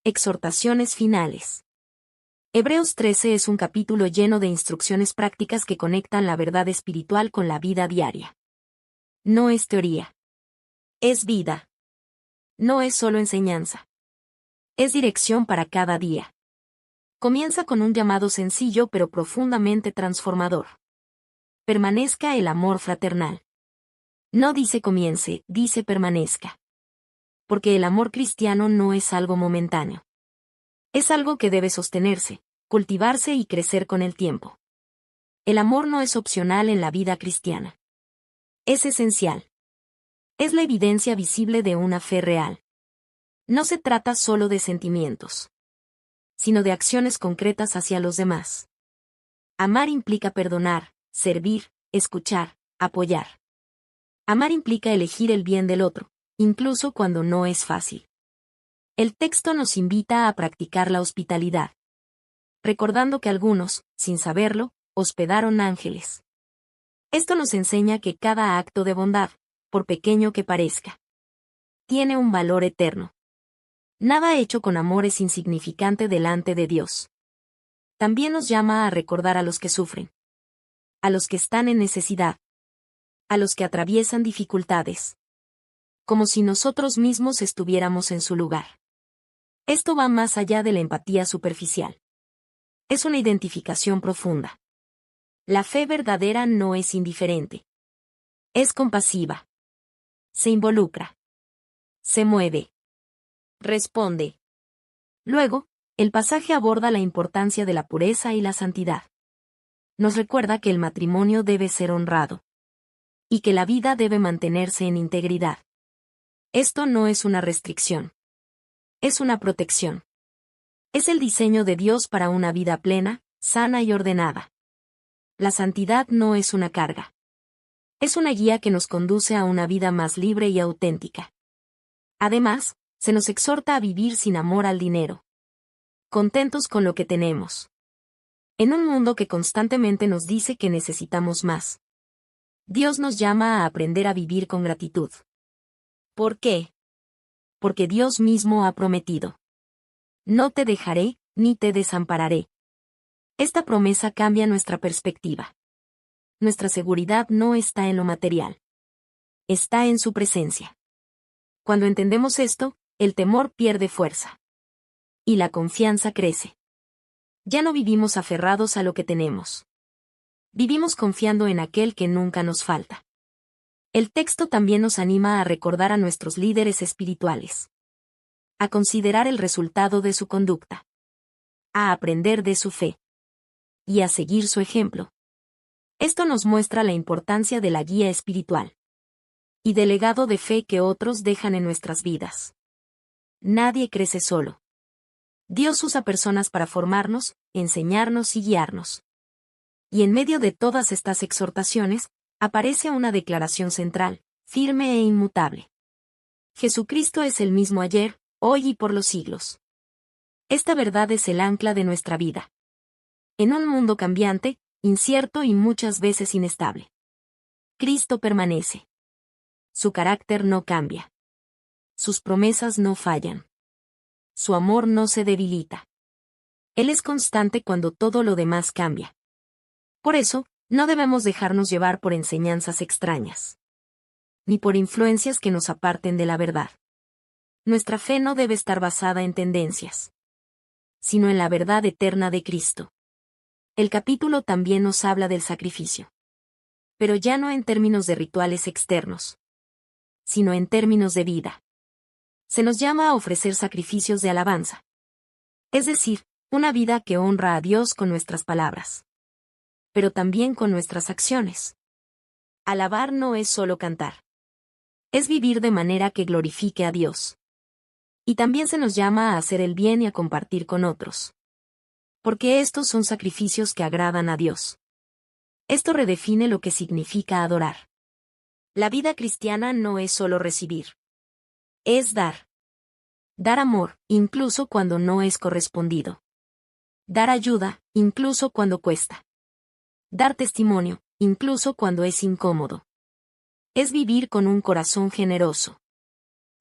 Exhortaciones finales. Hebreos 13 es un capítulo lleno de instrucciones prácticas que conectan la verdad espiritual con la vida diaria. No es teoría. Es vida. No es solo enseñanza. Es dirección para cada día. Comienza con un llamado sencillo pero profundamente transformador. Permanezca el amor fraternal. No dice comience, dice permanezca. Porque el amor cristiano no es algo momentáneo. Es algo que debe sostenerse, cultivarse y crecer con el tiempo. El amor no es opcional en la vida cristiana. Es esencial. Es la evidencia visible de una fe real. No se trata solo de sentimientos, sino de acciones concretas hacia los demás. Amar implica perdonar, servir, escuchar, apoyar. Amar implica elegir el bien del otro, incluso cuando no es fácil. El texto nos invita a practicar la hospitalidad, recordando que algunos, sin saberlo, hospedaron ángeles. Esto nos enseña que cada acto de bondad, por pequeño que parezca, tiene un valor eterno. Nada hecho con amor es insignificante delante de Dios. También nos llama a recordar a los que sufren, a los que están en necesidad, a los que atraviesan dificultades, como si nosotros mismos estuviéramos en su lugar. Esto va más allá de la empatía superficial. Es una identificación profunda. La fe verdadera no es indiferente. Es compasiva. Se involucra. Se mueve. Responde. Luego, el pasaje aborda la importancia de la pureza y la santidad. Nos recuerda que el matrimonio debe ser honrado. Y que la vida debe mantenerse en integridad. Esto no es una restricción. Es una protección. Es el diseño de Dios para una vida plena, sana y ordenada. La santidad no es una carga. Es una guía que nos conduce a una vida más libre y auténtica. Además, se nos exhorta a vivir sin amor al dinero. Contentos con lo que tenemos. En un mundo que constantemente nos dice que necesitamos más. Dios nos llama a aprender a vivir con gratitud. ¿Por qué? Porque Dios mismo ha prometido: no te dejaré, ni te desampararé. Esta promesa cambia nuestra perspectiva. Nuestra seguridad no está en lo material. Está en su presencia. Cuando entendemos esto, el temor pierde fuerza. Y la confianza crece. Ya no vivimos aferrados a lo que tenemos. Vivimos confiando en aquel que nunca nos falta. El texto también nos anima a recordar a nuestros líderes espirituales. A considerar el resultado de su conducta. A aprender de su fe. y a seguir su ejemplo. Esto nos muestra la importancia de la guía espiritual y del legado de fe que otros dejan en nuestras vidas. Nadie crece solo. Dios usa personas para formarnos, enseñarnos y guiarnos. Y en medio de todas estas exhortaciones, aparece una declaración central, firme e inmutable. Jesucristo es el mismo ayer, hoy y por los siglos. Esta verdad es el ancla de nuestra vida. En un mundo cambiante, incierto y muchas veces inestable, Cristo permanece. Su carácter no cambia. Sus promesas no fallan. Su amor no se debilita. Él es constante cuando todo lo demás cambia. Por eso, no debemos dejarnos llevar por enseñanzas extrañas, ni por influencias que nos aparten de la verdad. Nuestra fe no debe estar basada en tendencias, sino en la verdad eterna de Cristo. El capítulo también nos habla del sacrificio. Pero ya no en términos de rituales externos, sino en términos de vida. Se nos llama a ofrecer sacrificios de alabanza. Es decir, una vida que honra a Dios con nuestras palabras, pero también con nuestras acciones. Alabar no es solo cantar. Es vivir de manera que glorifique a Dios. Y también se nos llama a hacer el bien y a compartir con otros. Porque estos son sacrificios que agradan a Dios. Esto redefine lo que significa adorar. La vida cristiana no es solo recibir. Es dar. Dar amor, incluso cuando no es correspondido. Dar ayuda, incluso cuando cuesta. Dar testimonio, incluso cuando es incómodo. Es vivir con un corazón generoso.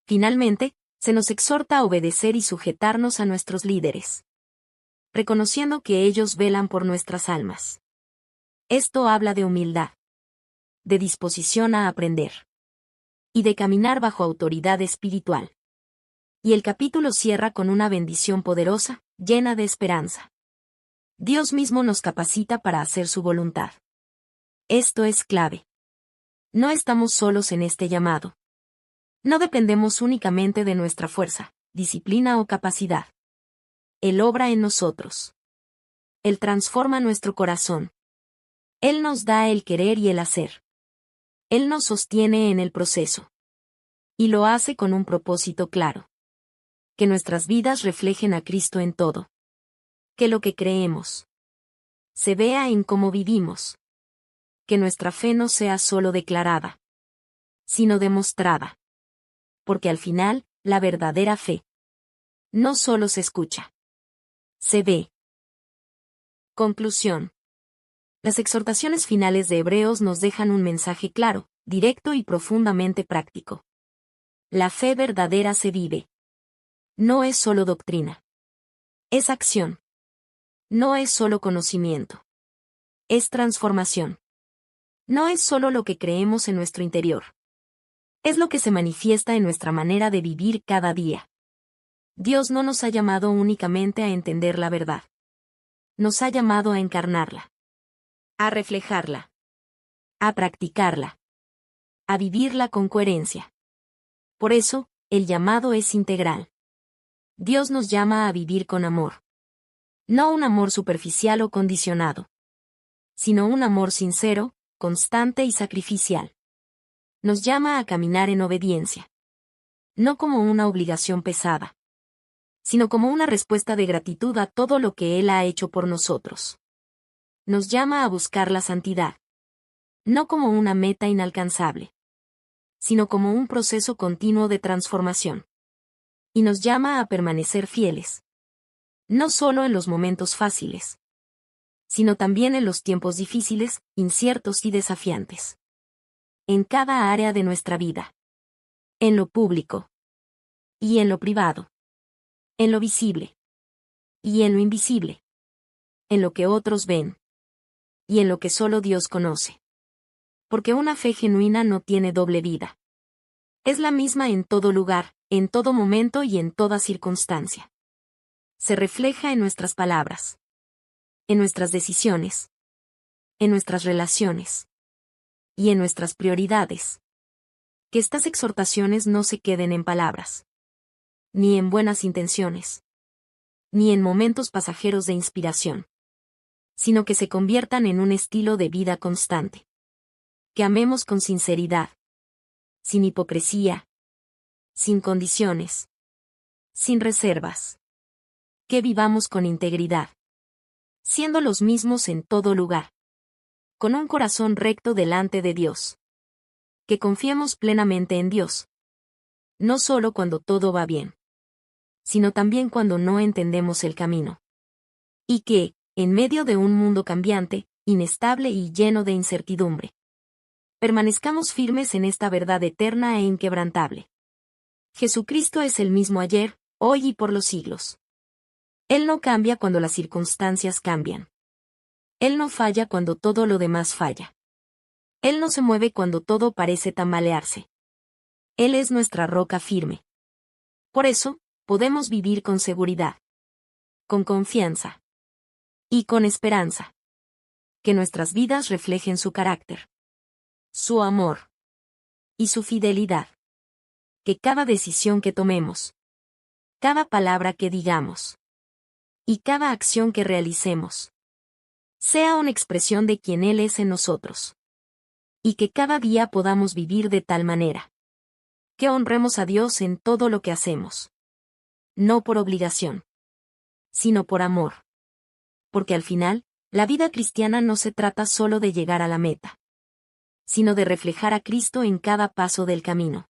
Finalmente, se nos exhorta a obedecer y sujetarnos a nuestros líderes, reconociendo que ellos velan por nuestras almas. Esto habla de humildad, de disposición a aprender y de caminar bajo autoridad espiritual. Y el capítulo cierra con una bendición poderosa, llena de esperanza. Dios mismo nos capacita para hacer su voluntad. Esto es clave. No estamos solos en este llamado. No dependemos únicamente de nuestra fuerza, disciplina o capacidad. Él obra en nosotros. Él transforma nuestro corazón. Él nos da el querer y el hacer. Él nos sostiene en el proceso. Y lo hace con un propósito claro. Que nuestras vidas reflejen a Cristo en todo. Que lo que creemos se vea en cómo vivimos. Que nuestra fe no sea solo declarada, sino demostrada. Porque al final, la verdadera fe no solo se escucha, se ve. Conclusión. Las exhortaciones finales de Hebreos nos dejan un mensaje claro, directo y profundamente práctico. La fe verdadera se vive. No es solo doctrina. Es acción. No es solo conocimiento. Es transformación. No es solo lo que creemos en nuestro interior. Es lo que se manifiesta en nuestra manera de vivir cada día. Dios no nos ha llamado únicamente a entender la verdad. Nos ha llamado a encarnarla. A reflejarla. A practicarla. A vivirla con coherencia. Por eso, el llamado es integral. Dios nos llama a vivir con amor. No un amor superficial o condicionado, sino un amor sincero, constante y sacrificial. Nos llama a caminar en obediencia. No como una obligación pesada, sino como una respuesta de gratitud a todo lo que Él ha hecho por nosotros. Nos llama a buscar la santidad. No como una meta inalcanzable, sino como un proceso continuo de transformación. Y nos llama a permanecer fieles. No solo en los momentos fáciles, sino también en los tiempos difíciles, inciertos y desafiantes. En cada área de nuestra vida. En lo público. Y en lo privado. En lo visible. Y en lo invisible. En lo que otros ven. Y en lo que solo Dios conoce. Porque una fe genuina no tiene doble vida. Es la misma en todo lugar, en todo momento y en toda circunstancia. Se refleja en nuestras palabras. En nuestras decisiones. En nuestras relaciones. Y en nuestras prioridades. Que estas exhortaciones no se queden en palabras. Ni en buenas intenciones. Ni en momentos pasajeros de inspiración. sino que se conviertan en un estilo de vida constante. Que amemos con sinceridad, sin hipocresía, sin condiciones, sin reservas. Que vivamos con integridad, siendo los mismos en todo lugar, con un corazón recto delante de Dios. Que confiemos plenamente en Dios, no solo cuando todo va bien, sino también cuando no entendemos el camino. Y que, en medio de un mundo cambiante, inestable y lleno de incertidumbre, permanezcamos firmes en esta verdad eterna e inquebrantable. Jesucristo es el mismo ayer, hoy y por los siglos. Él no cambia cuando las circunstancias cambian. Él no falla cuando todo lo demás falla. Él no se mueve cuando todo parece tambalearse. Él es nuestra roca firme. Por eso, podemos vivir con seguridad, con confianza y con esperanza. Que nuestras vidas reflejen su carácter, su amor y su fidelidad. Que cada decisión que tomemos, cada palabra que digamos y cada acción que realicemos sea una expresión de quien Él es en nosotros. Y que cada día podamos vivir de tal manera que honremos a Dios en todo lo que hacemos. No por obligación, sino por amor. Porque al final, la vida cristiana no se trata solo de llegar a la meta, sino de reflejar a Cristo en cada paso del camino.